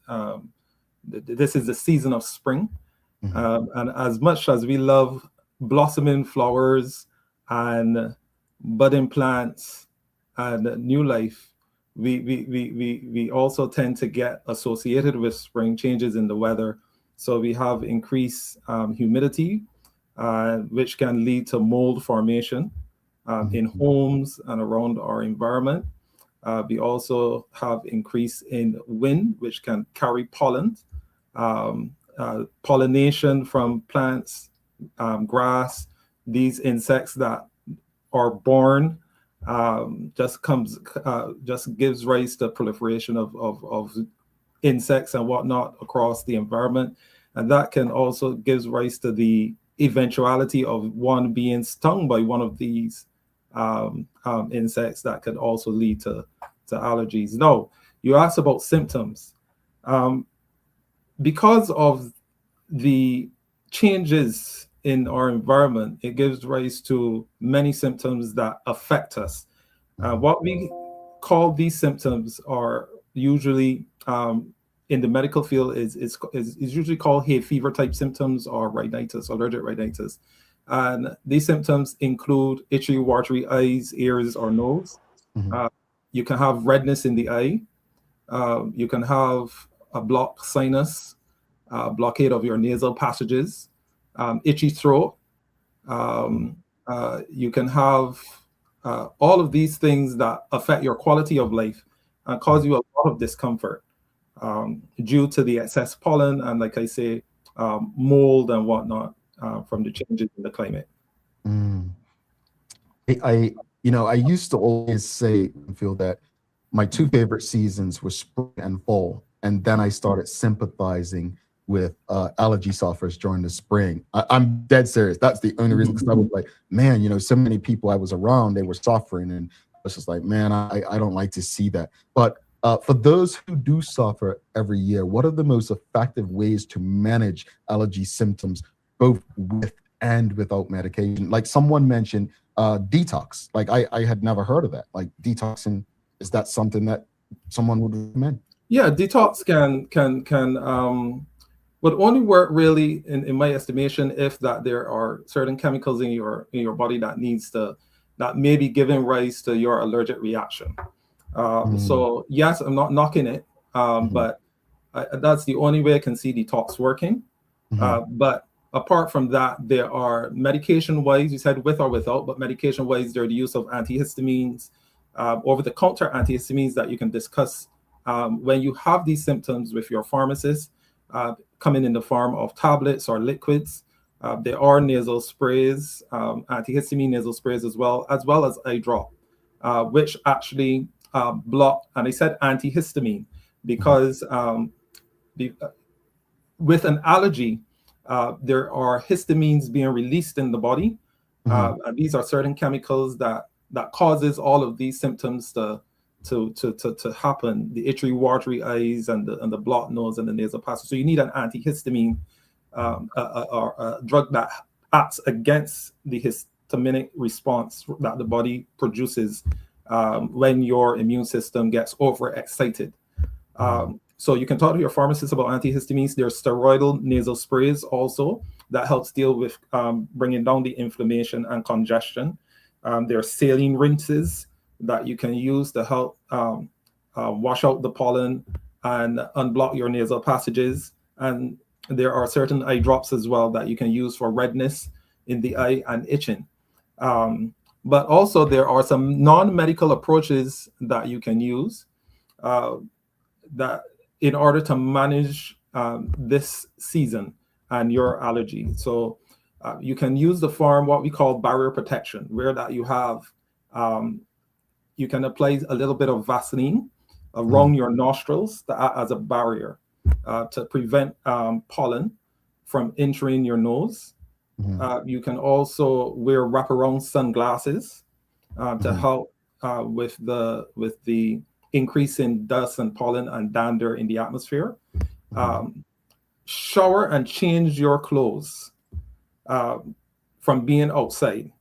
this is the season of spring. And as much as we love blossoming flowers and budding plants and new life, we also tend to get associated with spring changes in the weather. So we have increased humidity, which can lead to mold formation in homes and around our environment. We also have increase in wind, which can carry pollen, pollination from plants, grass. These insects that are born just gives rise to proliferation of insects and whatnot across the environment, and that can also gives rise to the eventuality of one being stung by one of these insects that could also lead to allergies. Now, you asked about symptoms. Because of the changes in our environment, it gives rise to many symptoms that affect us. What we call these symptoms are usually in the medical field is usually called hay fever type symptoms or rhinitis, allergic rhinitis. And these symptoms include itchy, watery eyes, ears, or nose, You can have redness in the eye. You can have a blocked sinus, blockade of your nasal passages, itchy throat. You can have all of these things that affect your quality of life and cause you a lot of discomfort due to the excess pollen and, like I say, mold and whatnot from the changes in the climate. I used to always say, feel that my two favorite seasons were spring and fall, and then I started sympathizing with allergy sufferers during the spring. I'm dead serious. That's the only reason, because I was like, man, so many people I was around, they were suffering, and I was just like, man, I don't like to see that. But for those who do suffer every year, what are the most effective ways to manage allergy symptoms, both with and without medication? Like someone mentioned detox. Like I had never heard of that. Like detoxing, is that something that someone would recommend? Yeah, detox can would only work really in my estimation if that there are certain chemicals in your body that may be giving rise to your allergic reaction. So yes, I'm not knocking it, but that's the only way I can see detox working. But apart from that, there are medication-wise, you said with or without, but medication-wise, there are the use of antihistamines, over-the-counter antihistamines that you can discuss when you have these symptoms with your pharmacist, coming in the form of tablets or liquids. There are nasal sprays, antihistamine nasal sprays as well as eye drop, which actually block, and I said antihistamine because with an allergy, there are histamines being released in the body. And these are certain chemicals that causes all of these symptoms to happen, the itchy, watery eyes and the blocked nose and the nasal passage. So you need an antihistamine or a drug that acts against the histaminic response that the body produces when your immune system gets overexcited. So you can talk to your pharmacist about antihistamines. There's steroidal nasal sprays also that helps deal with bringing down the inflammation and congestion. There are saline rinses that you can use to help wash out the pollen and unblock your nasal passages. And there are certain eye drops as well that you can use for redness in the eye and itching. But also there are some non-medical approaches that you can use that in order to manage this season and your allergy. So you can use what we call barrier protection, where that you have, you can apply a little bit of Vaseline around your nostrils to act as a barrier to prevent pollen from entering your nose. You can also wear wraparound sunglasses to help with the increase in dust and pollen and dander in the atmosphere. Shower and change your clothes from being outside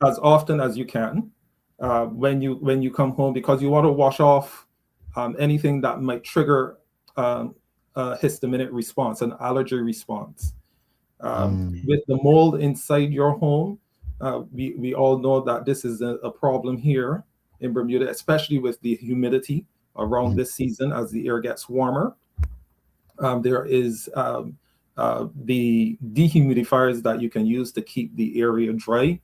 as often as you can when you come home, because you want to wash off anything that might trigger a histaminic response, an allergy response. With the mold inside your home, we all know that this is a problem here in Bermuda, especially with the humidity around this season as the air gets warmer. There is the dehumidifiers that you can use to keep the area dry,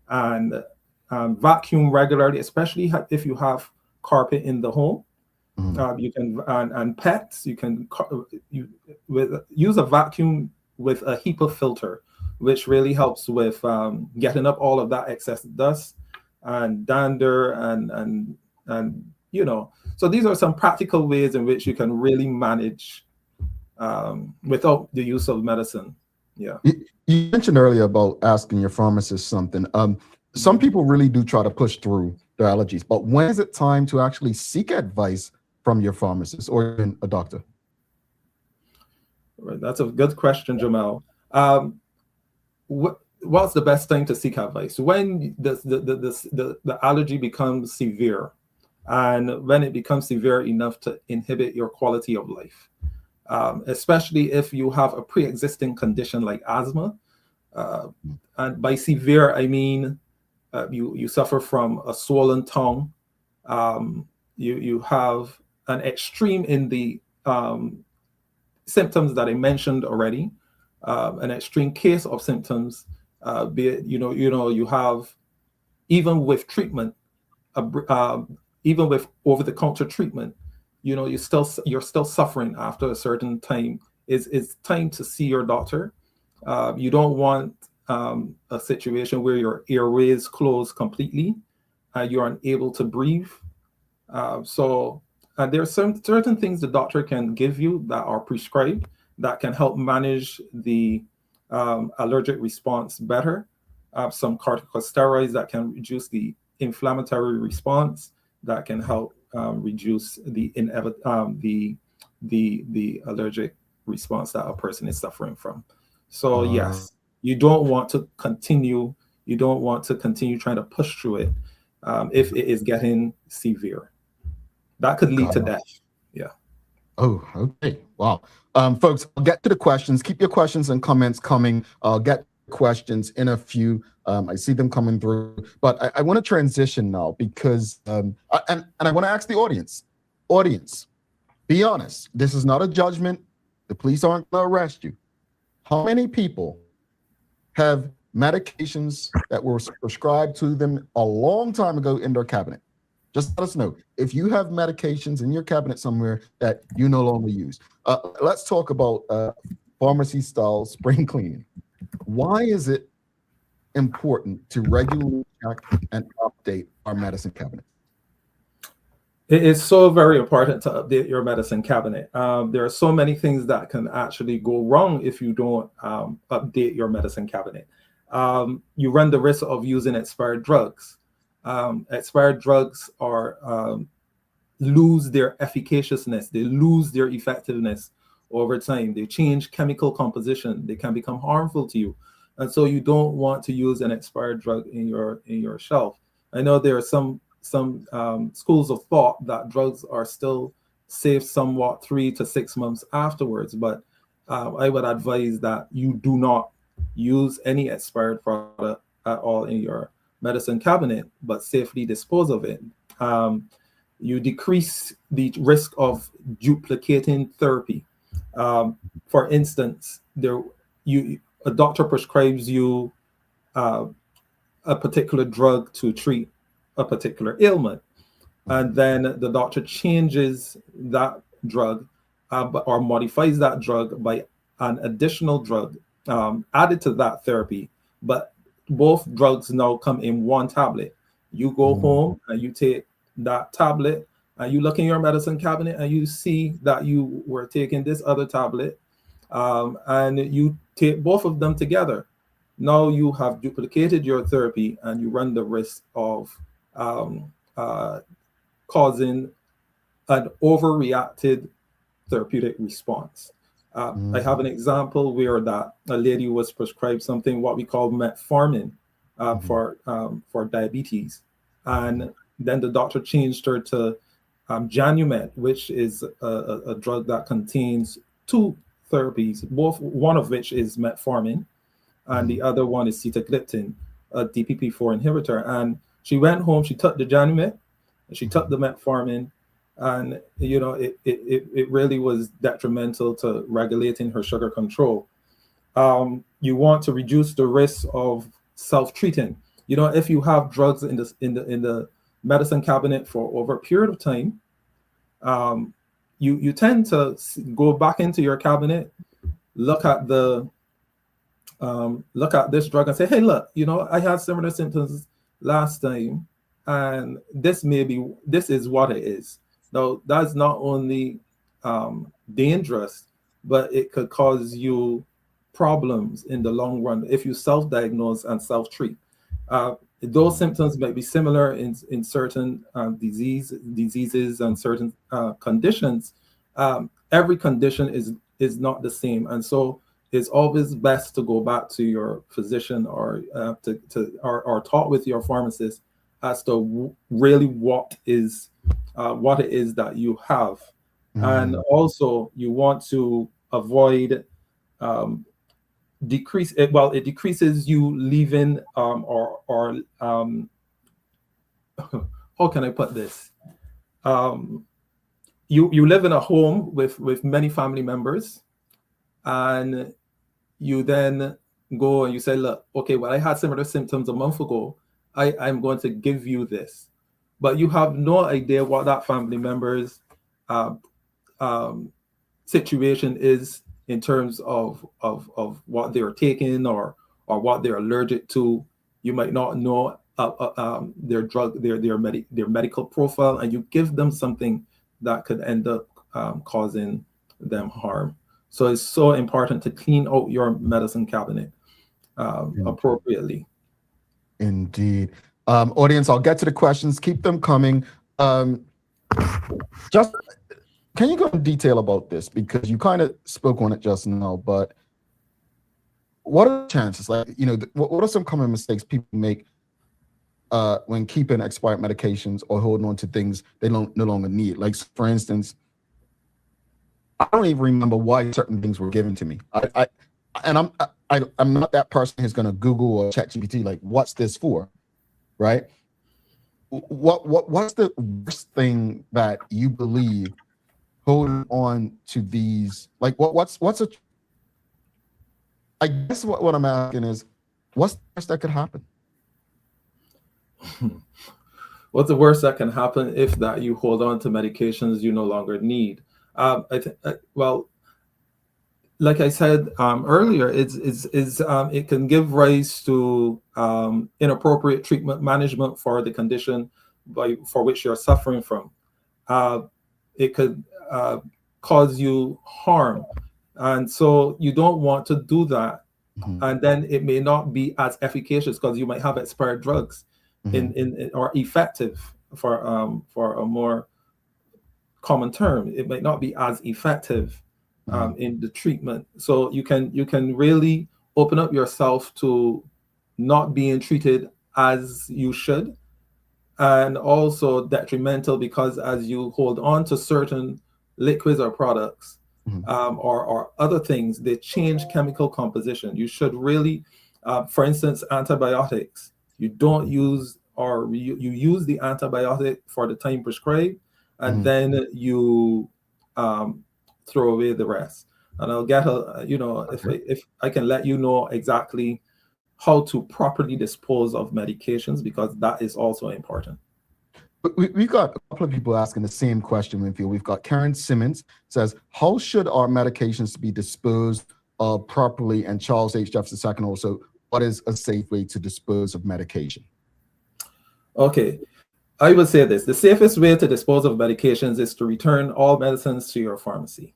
and vacuum regularly, especially if you have carpet in the home. You can and pets, you can use a vacuum with a HEPA filter, which really helps with getting up all of that excess dust and dander and so these are some practical ways in which you can really manage without the use of medicine. You mentioned earlier about asking your pharmacist something. Some people really do try to push through their allergies, but when is it time to actually seek advice from your pharmacist or even a doctor? Right, that's a good question, Jamal. What's the best time to seek advice? When the allergy becomes severe, and when it becomes severe enough to inhibit your quality of life, especially if you have a pre-existing condition like asthma. And by severe, I mean you suffer from a swollen tongue, You have an extreme in the symptoms that I mentioned already, an extreme case of symptoms, be it, you have, even with treatment, even with over-the-counter treatment, you're still suffering after a certain time. It's time to see your doctor. You don't want a situation where your airways close completely, you're unable to breathe. So there are certain things the doctor can give you that are prescribed that can help manage the allergic response better. Some corticosteroids that can reduce the inflammatory response, that can help reduce the allergic response that a person is suffering from. So yes, you don't want to continue trying to push through it if it is getting severe. That could lead to death. Yeah. Oh, okay. Wow. Folks, I'll get to the questions. Keep your questions and comments coming. I'll get questions in a few. I see them coming through, but I want to transition now because, and I want to ask the audience, be honest. This is not a judgment. The police aren't going to arrest you. How many people have medications that were prescribed to them a long time ago in their cabinet? Just let us know if you have medications in your cabinet somewhere that you no longer use. Let's talk about pharmacy style spring cleaning. Why is it important to regularly check and update our medicine cabinet? It is so very important to update your medicine cabinet. There are so many things that can actually go wrong if you don't update your medicine cabinet. You run the risk of using expired drugs. Expired drugs lose their efficaciousness, they lose their effectiveness over time. They change chemical composition, they can become harmful to you, and so you don't want to use an expired drug in your shelf. I know there are some schools of thought that drugs are still safe somewhat 3 to 6 months afterwards, but I would advise that you do not use any expired product at all in your medicine cabinet, but safely dispose of it. You decrease the risk of duplicating therapy. For instance, a doctor prescribes you a particular drug to treat a particular ailment, and then the doctor changes that drug or modifies that drug by an additional drug added to that therapy, but both drugs now come in one tablet. You go home and you take that tablet and you look in your medicine cabinet and you see that you were taking this other tablet, and you take both of them together. Now you have duplicated your therapy and you run the risk of causing an overreacted therapeutic response. I have an example where a lady was prescribed something what we call metformin for diabetes, and then the doctor changed her to Janumet, which is a drug that contains 2 therapies, one of which is metformin, and the other one is sitagliptin, a DPP-4 inhibitor. And she went home, she took the Janumet, she took the metformin, and it really was detrimental to regulating her sugar control. You want to reduce the risk of self-treating. If you have drugs in the medicine cabinet for over a period of time, you tend to go back into your cabinet, look at this drug and say, hey, look, I had similar symptoms last time, and this is what it is. Now, that's not only dangerous, but it could cause you problems in the long run if you self-diagnose and self-treat. Those symptoms might be similar in certain diseases and certain conditions. Every condition is not the same, and so it's always best to go back to your physician or talk with your pharmacist as to really what it is that you have. And also you want to avoid it decreases you leaving or how can I put this? You live in a home with many family members, and you then go and you say, look, okay, well, I had similar symptoms a month ago. I'm going to give you this. But you have no idea what that family member's situation is in terms of what they're taking or what they're allergic to. You might not know their drug, their medical profile, and you give them something that could end up causing them harm. So it's so important to clean out your medicine cabinet appropriately. Indeed. Audience, I'll get to the questions. Keep them coming. Just can you go in detail about this? Because you kind of spoke on it just now, but what are the chances? Like, what are some common mistakes people make when keeping expired medications or holding on to things they no longer need? Like, for instance, I don't even remember why certain things were given to me. I'm not that person who's going to Google or ChatGPT like, what's this for, right? What's the worst thing that you believe holding on to these? Like, I guess what I'm asking is, what's the worst that could happen? What's the worst that can happen if that you hold on to medications you no longer need? Well, like I said earlier, it can give rise to inappropriate treatment management for the condition for which you're suffering from. It could cause you harm, and so you don't want to do that. And then it may not be as efficacious because you might have expired drugs in or effective for a more common term. It might not be as effective in the treatment. So you can really open up yourself to not being treated as you should, and also detrimental because as you hold on to certain liquids or products or other things, they change chemical composition. You should really, for instance, antibiotics, you don't use, or you use the antibiotic for the time prescribed, and then you throw away the rest. And I'll get if I can let you know exactly how to properly dispose of medications, because that is also important. We've got a couple of people asking the same question, Winfield. We've got Karen Simmons says, how should our medications be disposed of properly? And Charles H. Jefferson II also, what is a safe way to dispose of medication? Okay, I would say this. The safest way to dispose of medications is to return all medicines to your pharmacy.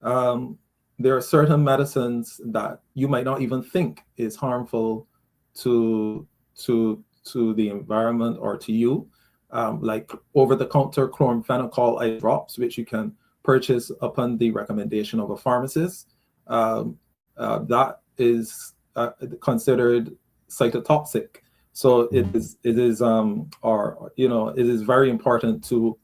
There are certain medicines that you might not even think is harmful to the environment or to you, like over-the-counter chloramphenicol eye drops, which you can purchase upon the recommendation of a pharmacist. That is considered cytotoxic. So it is very important to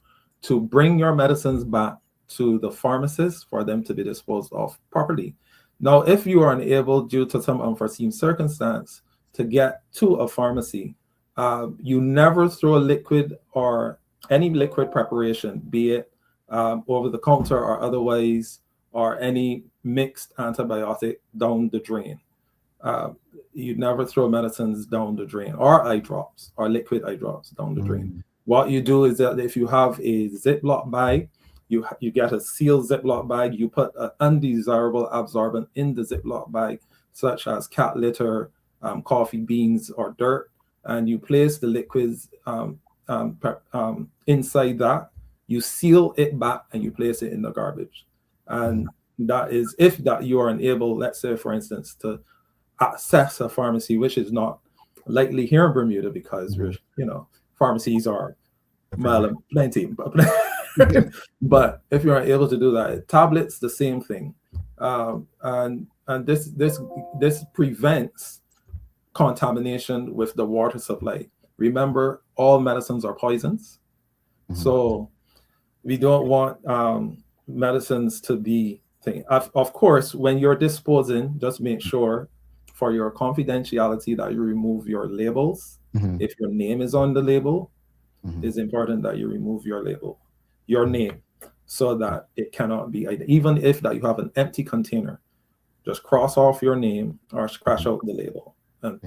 bring your medicines back to the pharmacist for them to be disposed of properly. Now, if you are unable, due to some unforeseen circumstance, to get to a pharmacy, you never throw a liquid or any liquid preparation, be it over the counter or otherwise, or any mixed antibiotic down the drain. You never throw medicines down the drain, or eye drops or liquid eye drops down the drain. What you do is that if you have a Ziploc bag, you get a sealed Ziploc bag, you put an undesirable absorbent in the Ziploc bag, such as cat litter, coffee beans, or dirt, and you place the liquids inside that. You seal it back and you place it in the garbage. And that is if that you are unable, let's say, for instance, to access a pharmacy, which is not likely here in Bermuda because pharmacies are plenty. But if you're able to do that, tablets, the same thing, and this prevents contamination with the water supply. Remember, all medicines are poisons, so we don't want medicines to be thing. Of course, when you're disposing, just make sure for your confidentiality that you remove your labels if your name is on the label. it's important that you remove your label, your name, so that it cannot be, even if that you have an empty container, just cross off your name or scratch out the label and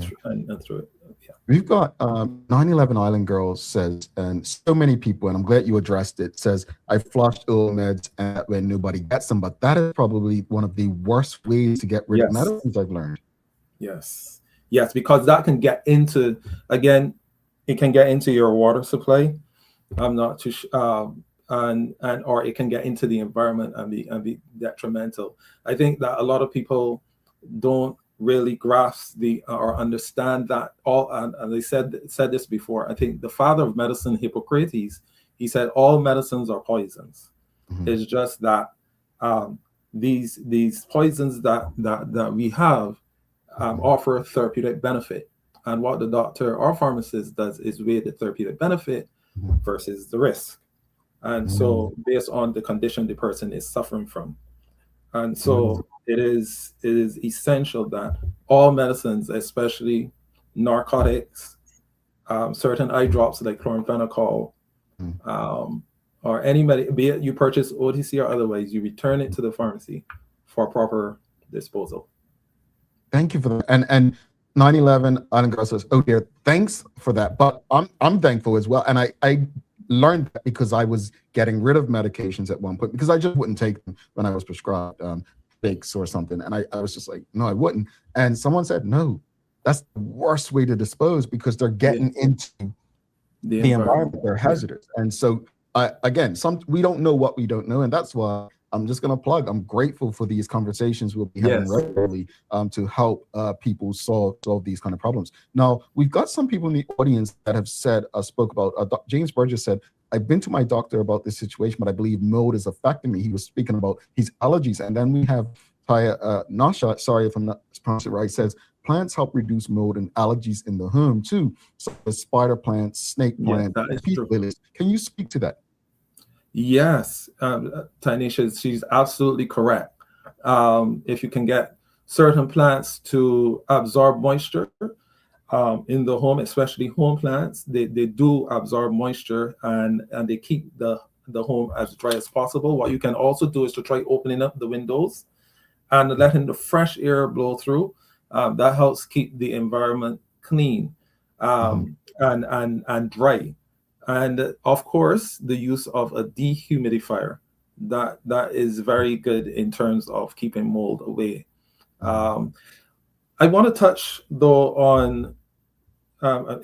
throw it. Yeah. We've got 9/11 Island Girls says, and so many people, and I'm glad you addressed it, says, I flushed old meds and when nobody gets them, but that is probably one of the worst ways to get rid of medicines I've learned. Yes, because that can get into, again, it can get into your water supply. I'm not too and or it can get into the environment and be detrimental. I think that a lot of people don't really grasp or understand that all, and they said this before. I think the father of medicine, Hippocrates, he said all medicines are poisons. It's just that these poisons that we have offer a therapeutic benefit, and what the doctor or pharmacist does is weigh the therapeutic benefit versus the risk, and so based on the condition the person is suffering from. And so it is essential that all medicines, especially narcotics, certain eye drops like chloramphenicol, or any be it you purchase OTC or otherwise, you return it to the pharmacy for proper disposal. Thank you for that. And 9/11 Island Girl says, oh dear, thanks for that. But I'm thankful as well. And I learned that because I was getting rid of medications at one point because I just wouldn't take them when I was prescribed fix or something. And I was just like, no, I wouldn't. And someone said, no, that's the worst way to dispose because they're getting into the environment. They're hazardous. And so again, we don't know what we don't know. And that's why I'm just going to plug. I'm grateful for these conversations we'll be having regularly to help people solve these kind of problems. Now, we've got some people in the audience that have said, spoke about, James Burgess said, I've been to my doctor about this situation, but I believe mold is affecting me. He was speaking about his allergies. And then we have Nasha, sorry if I'm not pronouncing it right, says, plants help reduce mold and allergies in the home too. So the spider plants, snake plants, peace lilies. Can you speak to that? Yes, Tanisha, she's absolutely correct. If you can get certain plants to absorb moisture in the home, especially home plants, they do absorb moisture and they keep the home as dry as possible. What you can also do is to try opening up the windows and letting the fresh air blow through. That helps keep the environment clean and dry. And of course, the use of a dehumidifier, that is very good in terms of keeping mold away. I want to touch though on,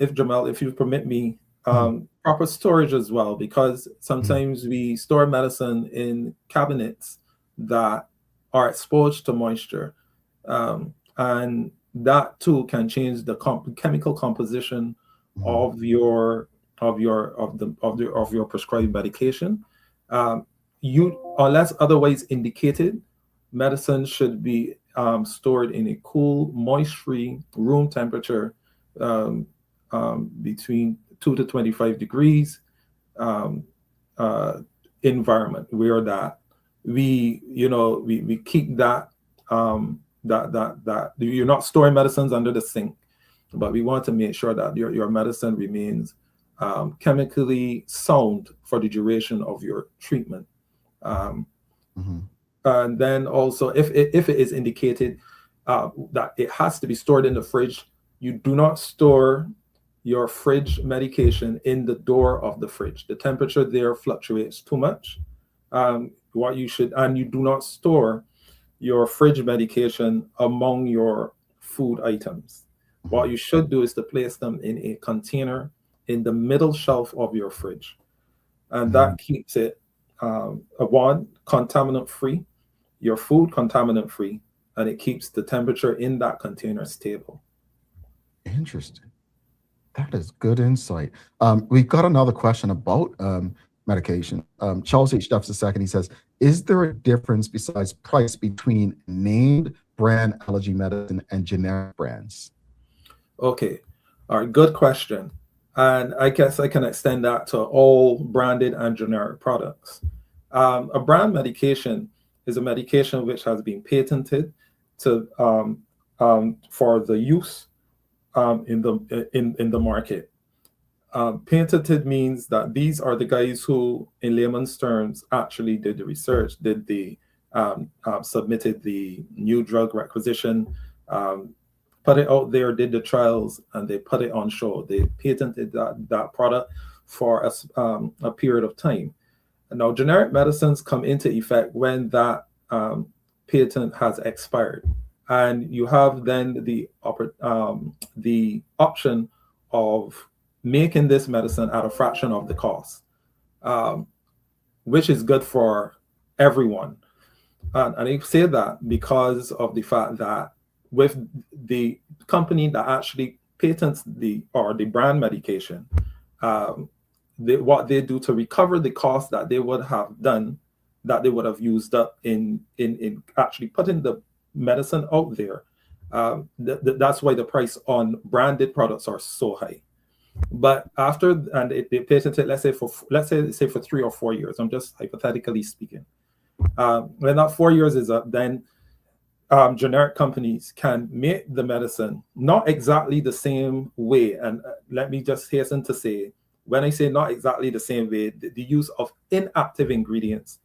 if Jamal, if you permit me, proper storage as well, because sometimes we store medicine in cabinets that are exposed to moisture, and that too can change the chemical composition of your prescribed medication. Unless otherwise indicated, medicine should be stored in a cool, moist-free room temperature between 2 to 25 degrees environment, where that we keep that that you're not storing medicines under the sink, but we want to make sure that your medicine remains chemically sound for the duration of your treatment. And then also, if it is indicated that it has to be stored in the fridge, you do not store your fridge medication in the door of the fridge. The temperature there fluctuates too much. You do not store your fridge medication among your food items. What you should do is to place them in a container in the middle shelf of your fridge, and that keeps it contaminant free, your food contaminant free, and it keeps the temperature in that container stable. Interesting. That is good insight. We've got another question about medication. Charles H. Duff's II, he says, is there a difference besides price between named brand allergy medicine and generic brands? Okay, all right, good question. And I guess I can extend that to all branded and generic products. A brand medication is a medication which has been patented to for the use in the market. Patented means that these are the guys who, in layman's terms, actually did the research, did the submitted the new drug requisition, put it out there, did the trials, and they put it on show. They patented that product for a period of time. And now generic medicines come into effect when that patent has expired, and you have then the option of making this medicine at a fraction of the cost, which is good for everyone. And I say that because of the fact that with the company that actually patents the brand medication, what they do to recover the cost that they would have done, that they would have used up in actually putting the medicine out there. That's why the price on branded products are so high. But after, and they patented, let's say for 3 or 4 years, I'm just hypothetically speaking. When that 4 years is up, then generic companies can make the medicine not exactly the same way. And let me just hasten to say, when I say not exactly the same way, the use of inactive ingredients,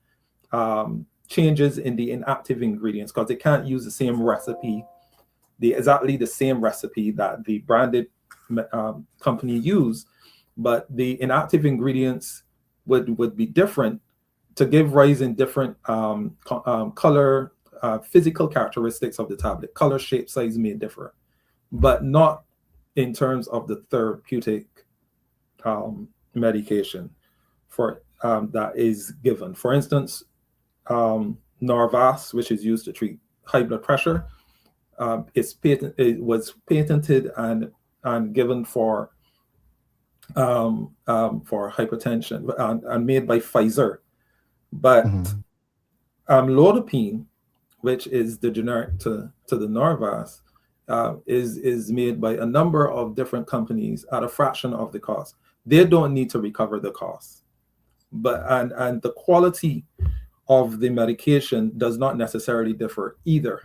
changes in the inactive ingredients, because they can't use the same recipe, exactly the same recipe that the branded company use, but the inactive ingredients would be different to give rise in different color, physical characteristics of the tablet. Color, shape, size may differ, but not in terms of the therapeutic medication for that is given. For instance, Norvasc, which is used to treat high blood pressure, it was patented and given for hypertension and made by Pfizer. But amlodipine, which is the generic to the Norvasc, is made by a number of different companies at a fraction of the cost. They don't need to recover the cost, but and the quality of the medication does not necessarily differ either.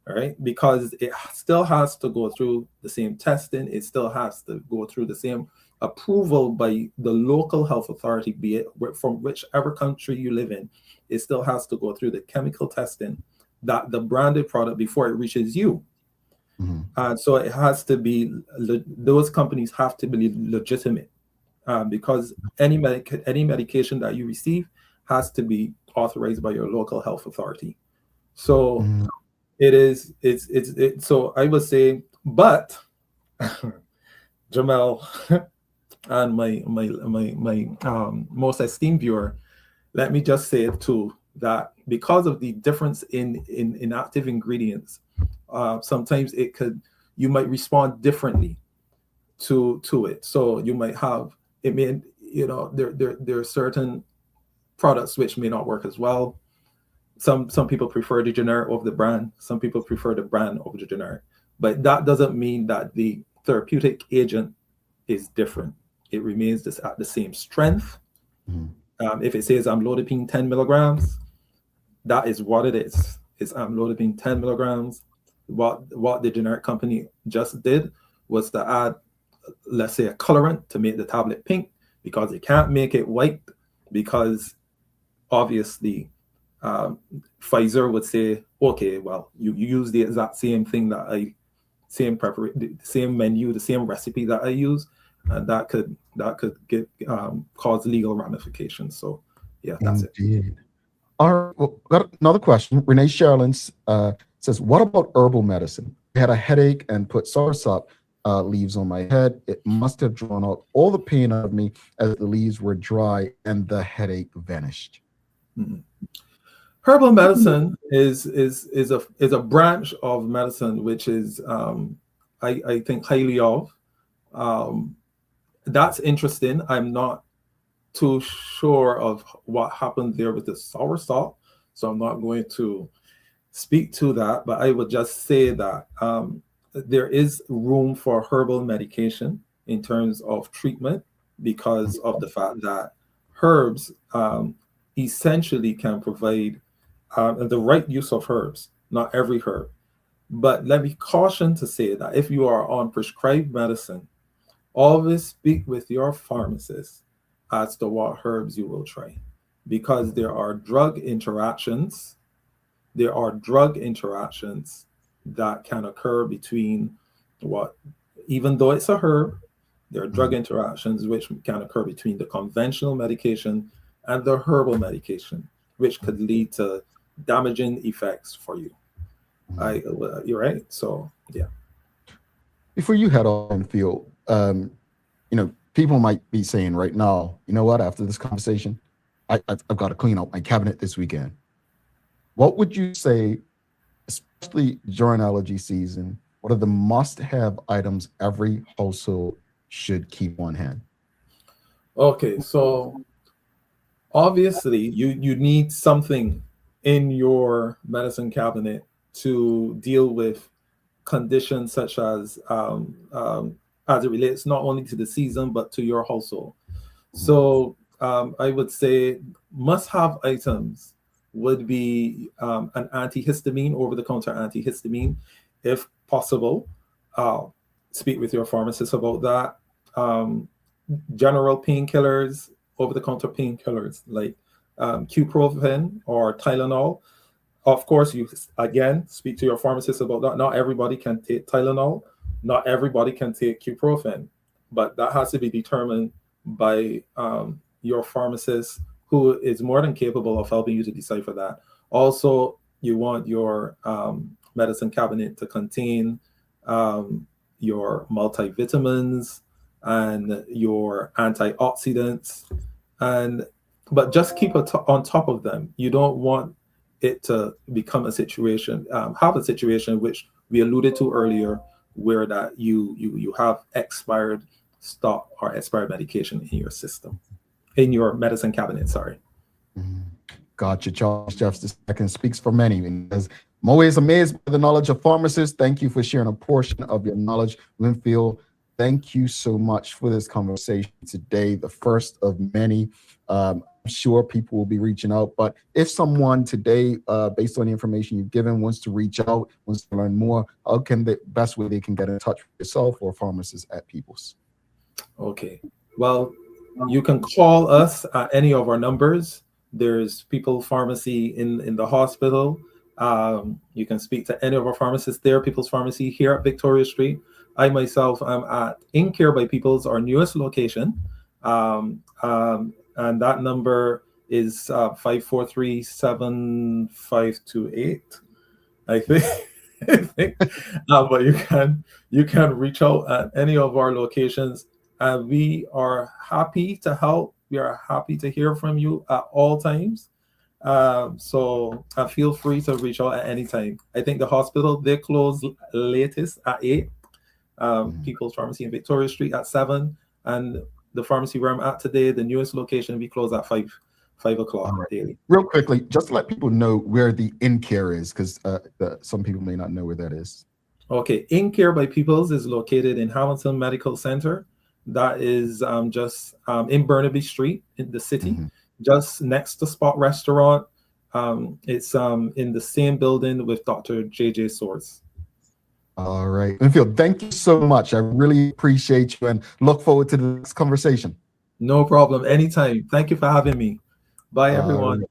All right, because it still has to go through the same testing. It still has to go through the same approval by the local health authority, be it from whichever country you live in. It still has to go through the chemical testing that the branded product before it reaches you. And so it has to be, those companies have to be legitimate, because any medication that you receive has to be authorized by your local health authority. So so I would say, but Jamel and my most esteemed viewer, let me just say it too, that because of the difference in inactive ingredients, sometimes you might respond differently to it. So you might have, there are certain products which may not work as well. Some people prefer the generic over the brand. Some people prefer the brand over the generic. But that doesn't mean that the therapeutic agent is different. It remains at the same strength. If it says amlodipine 10 milligrams, that is what it is. It's amlodipine 10 milligrams. What the generic company just did was to add, let's say, a colorant to make the tablet pink, because they can't make it white, because obviously Pfizer would say, okay, well, you use the exact same thing same menu, the same recipe that I use, and that could cause legal ramifications. So yeah, that's it. All right, well, got another question. Renee Sherlins says, what about herbal medicine? I had a headache and put soursop leaves on my head. It must have drawn out all the pain out of me as the leaves were dry and the headache vanished. Herbal medicine is a branch of medicine which is I think highly of. That's interesting. I'm not too sure of what happened there with the soursop, so I'm not going to speak to that. But I would just say that there is room for herbal medication in terms of treatment, because of the fact that herbs essentially can provide the right use of herbs, not every herb. But let me caution to say that if you are on prescribed medicine, Always speak with your pharmacist as to what herbs you will try, because there are drug interactions. There are drug interactions that can occur between what, even though it's a herb, there are drug interactions which can occur between the conventional medication and the herbal medication, which could lead to damaging effects for you. You're right. So yeah. Before you head on Winfield, people might be saying right now, you know what, after this conversation, I've got to clean out my cabinet this weekend. What would you say, especially during allergy season, what are the must-have items every household should keep on hand? Okay, so obviously you need something in your medicine cabinet to deal with conditions such as it relates not only to the season but to your household. So I would say must-have items would be an antihistamine, over-the-counter antihistamine, if possible. Speak with your pharmacist about that. General painkillers, over-the-counter painkillers like ibuprofen or Tylenol. Of course, you again speak to your pharmacist about that. Not everybody can take Tylenol. Not everybody can take ibuprofen, but that has to be determined by your pharmacist, who is more than capable of helping you to decipher that. Also, you want your medicine cabinet to contain your multivitamins and your antioxidants, but just keep it on top of them. You don't want it to become a situation, have a situation which we alluded to earlier, where that you have expired stock or expired medication in your system, in your medicine cabinet. Sorry. Gotcha. Charles Jeffs II speaks for many. And says, I'm always amazed by the knowledge of pharmacists. Thank you for sharing a portion of your knowledge. Winfield, thank you so much for this conversation today, the first of many. I'm sure people will be reaching out, but if someone today, based on the information you've given, wants to reach out, wants to learn more, how can the best way they can get in touch with yourself or pharmacist at People's? Okay. Well, you can call us at any of our numbers. There's People Pharmacy in the hospital. You can speak to any of our pharmacists there. People's Pharmacy here at Victoria Street. I myself am at In Care by People's, our newest location. And that number is 543-7528, I think. But you can reach out at any of our locations. We are happy to help. We are happy to hear from you at all times. So feel free to reach out at any time. I think the hospital, they close latest at 8. People's Pharmacy in Victoria Street at 7. And the pharmacy where I'm at today, the newest location, we close at 5 o'clock daily. Real quickly, just to let people know where the In Care is, because some people may not know where that is. Okay, In Care by People's is located in Hamilton Medical Center. That is just in Burnaby Street in the city, just next to Spot Restaurant. It's in the same building with Dr. JJ Source. All right. Winfield, thank you so much. I really appreciate you and look forward to the next conversation. No problem. Anytime. Thank you for having me. Bye, everyone.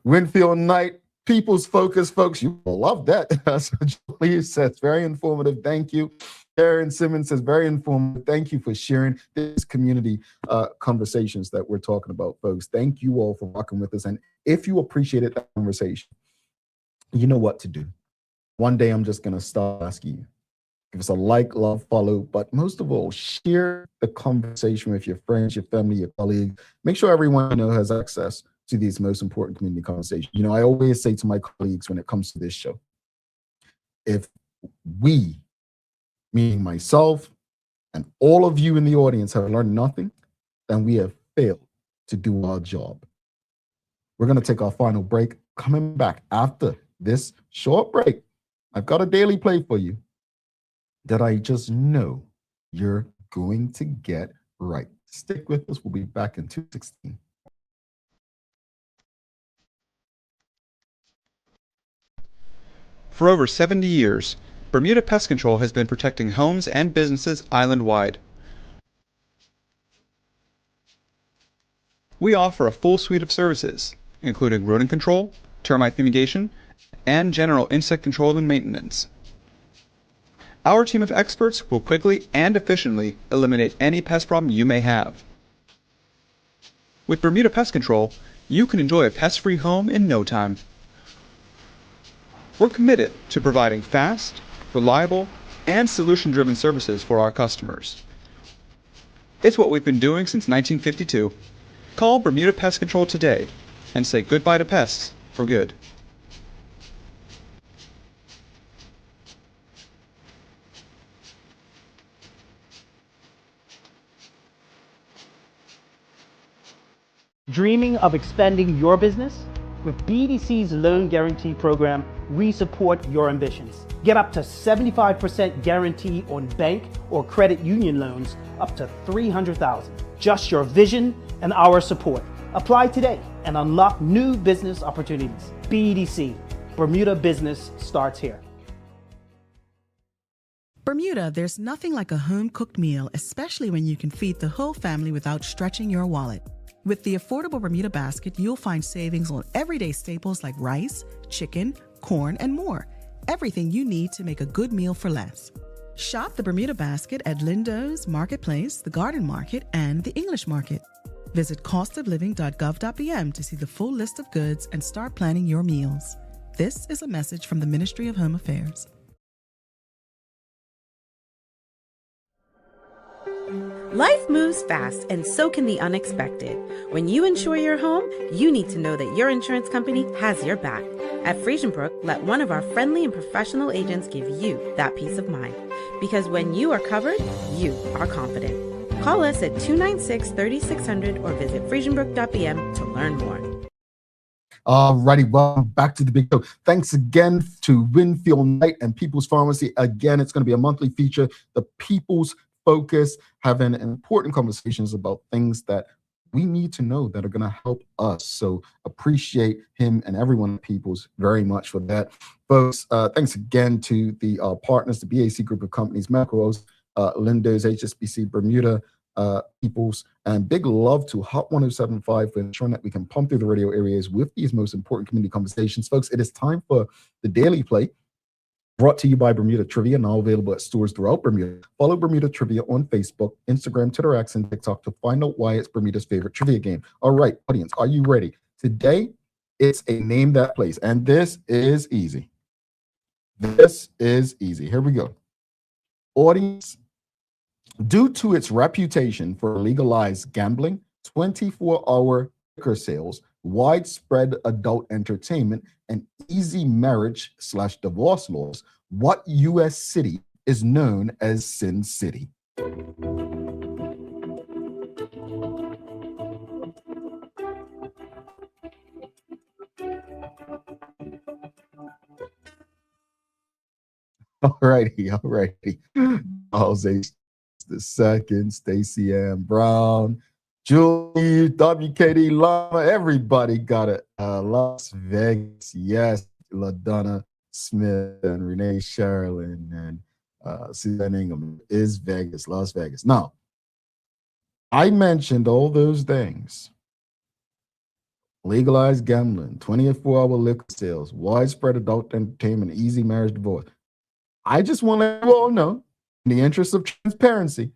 Winfield Knight, People's Focus, folks. You will love that. That's what Julie says. Very informative. Thank you. Aaron Simmons says, very informative. Thank you for sharing this community conversations that we're talking about, folks. Thank you all for rocking with us. And if you appreciated that conversation, you know what to do. One day I'm just going to start asking you. Give us a like, love, follow, but most of all, share the conversation with your friends, your family, your colleagues. Make sure everyone has access to these most important community conversations. I always say to my colleagues when it comes to this show, if we, meaning myself and all of you in the audience, have learned nothing, then we have failed to do our job. We're going to take our final break. Coming back after this short break, I've got a daily play for you that I just know you're going to get right. Stick with us. We'll be back in 2:16. For over 70 years, Bermuda Pest Control has been protecting homes and businesses island-wide. We offer a full suite of services, including rodent control, termite fumigation, and general insect control and maintenance. Our team of experts will quickly and efficiently eliminate any pest problem you may have. With Bermuda Pest Control, you can enjoy a pest-free home in no time. We're committed to providing fast, reliable, and solution-driven services for our customers. It's what we've been doing since 1952. Call Bermuda Pest Control today and say goodbye to pests for good. Dreaming of expanding your business? With BDC's Loan Guarantee Program, we support your ambitions. Get up to 75% guarantee on bank or credit union loans up to $300,000. Just your vision and our support. Apply today and unlock new business opportunities. BDC, Bermuda Business starts here. Bermuda, there's nothing like a home-cooked meal, especially when you can feed the whole family without stretching your wallet. With the affordable Bermuda basket, you'll find savings on everyday staples like rice, chicken, corn, and more. Everything you need to make a good meal for less. Shop the Bermuda basket at Lindo's, Marketplace, the Garden Market, and the English Market. Visit costofliving.gov.bm to see the full list of goods and start planning your meals. This is a message from the Ministry of Home Affairs. Life moves fast, and so can the unexpected. When you insure your home, you need to know that your insurance company has your back. At Friesenbrook, let one of our friendly and professional agents give you that peace of mind. Because when you are covered, you are confident. Call us at 296-3600 or visit friesenbrook.bm to learn more. Alrighty, welcome back to the big show. Thanks again to Winfield Knight and People's Pharmacy. Again, it's going to be a monthly feature, the People's Focus, having important conversations about things that we need to know that are going to help us. So appreciate him and everyone at People's very much for that. Folks, thanks again to the partners, the BAC group of companies, Macros, Lindo's, HSBC, Bermuda, People's, and big love to Hot 1075 for ensuring that we can pump through the radio areas with these most important community conversations. Folks, it is time for the Daily Play, brought to you by Bermuda Trivia, now available at stores throughout Bermuda. Follow Bermuda Trivia on Facebook, Instagram, Twitter, X, and TikTok to find out why it's Bermuda's favorite trivia game. All right, audience, are you ready? Today, it's a name that place, and this is easy. This is easy. Here we go. Audience, due to its reputation for legalized gambling, 24-hour liquor sales, widespread adult entertainment, and easy marriage/divorce laws, what U.S. city is known as Sin City? Alrighty. Jose the second, Stacey Ann Brown, Julie, WKD Lama, everybody got it. Las Vegas, yes. LaDonna Smith and Renee Sherilyn and Suzanne Ingham is Vegas, Las Vegas. Now, I mentioned all those things. Legalized gambling, 24-hour liquor sales, widespread adult entertainment, easy marriage, divorce. I just want to let you all know, in the interest of transparency,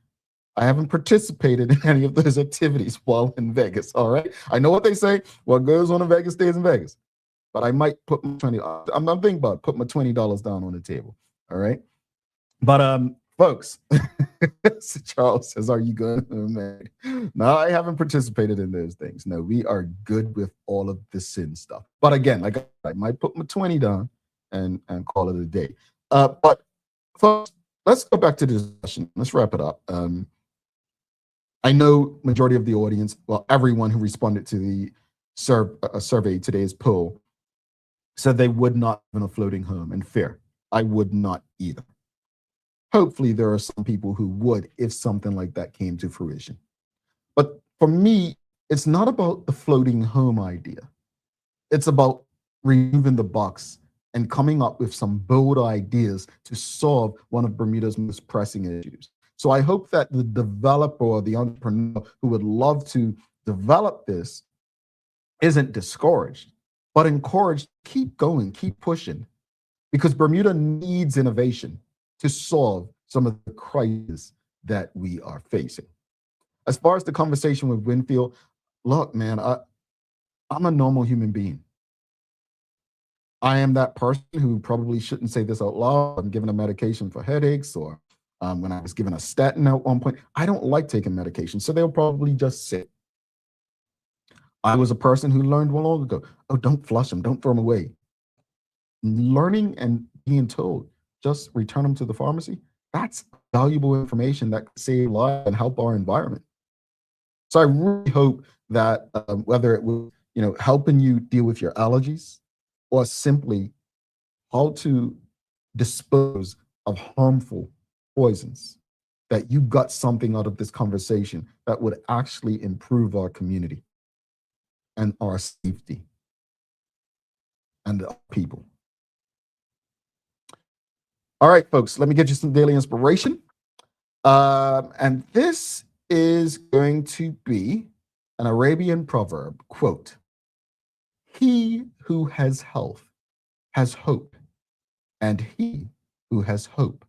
I haven't participated in any of those activities while in Vegas, all right? I know what they say, what goes on in Vegas stays in Vegas, but I might put my I'm thinking about putting my $20 down on the table, all right? But folks, so Charles says, are you good? Oh, man. No, I haven't participated in those things. No, we are good with all of the sin stuff. But again, like I might put my 20 down and call it a day. But folks, let's go back to the discussion. Let's wrap it up. I know majority of the audience, well, everyone who responded to the survey, today's poll, said they would not live in a floating home. And fair, I would not either. Hopefully there are some people who would if something like that came to fruition. But for me, it's not about the floating home idea. It's about removing the box and coming up with some bold ideas to solve one of Bermuda's most pressing issues. So I hope that the developer or the entrepreneur who would love to developed this isn't discouraged, but encouraged. Keep going, keep pushing, because Bermuda needs innovation to solve some of the crises that we are facing. As far as the conversation with Winfield, look, man, I'm a normal human being. I am that person who probably shouldn't say this out loud. I'm given a medication for headaches, or when I was given a statin at one point. I don't like taking medication, so they'll probably just sit. I was a person who learned long ago, oh, don't flush them, don't throw them away. Learning and being told, just return them to the pharmacy, that's valuable information that could save lives and help our environment. So I really hope that whether it was, helping you deal with your allergies, or simply how to dispose of harmful poisons, that you got something out of this conversation that would actually improve our community and our safety and our people. All right, folks, let me get you some daily inspiration. And this is going to be an Arabian proverb, quote, "He who has health has hope, and he who has hope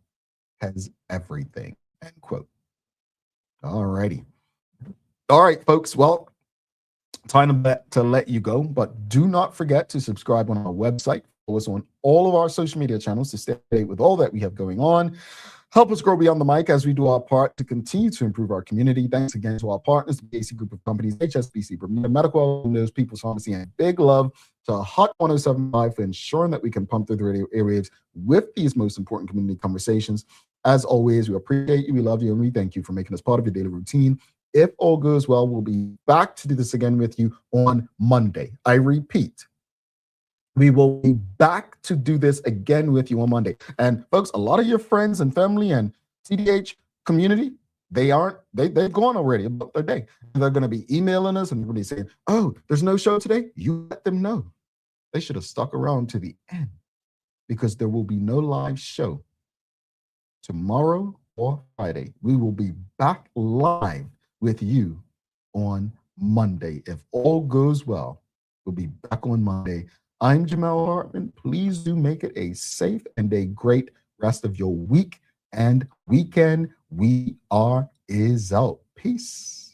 has everything," end quote. All righty. All right, folks, well, time to let you go, but do not forget to subscribe on our website. Follow us on all of our social media channels to stay up to date with all that we have going on. Help us grow beyond the mic as we do our part to continue to improve our community. Thanks again to our partners, the AC Group of Companies, HSBC, Bermuda Medical, News, People's Pharmacy, and big love to Hot 107.5 for ensuring that we can pump through the radio airwaves with these most important community conversations. As always, we appreciate you, we love you, and we thank you for making us part of your daily routine. If all goes well, we'll be back to do this again with you on Monday. I repeat, we will be back to do this again with you on Monday. And folks, a lot of your friends and family and CDH community, they've gone already about their day. They're going to be emailing us and everybody saying, oh, there's no show today. You let them know. They should have stuck around to the end, because there will be no live show tomorrow or Friday. We will be back live with you on Monday. If all goes well, we'll be back on Monday. I'm Jamel Hartman. Please do make it a safe and a great rest of your week and weekend. We are is out. Peace.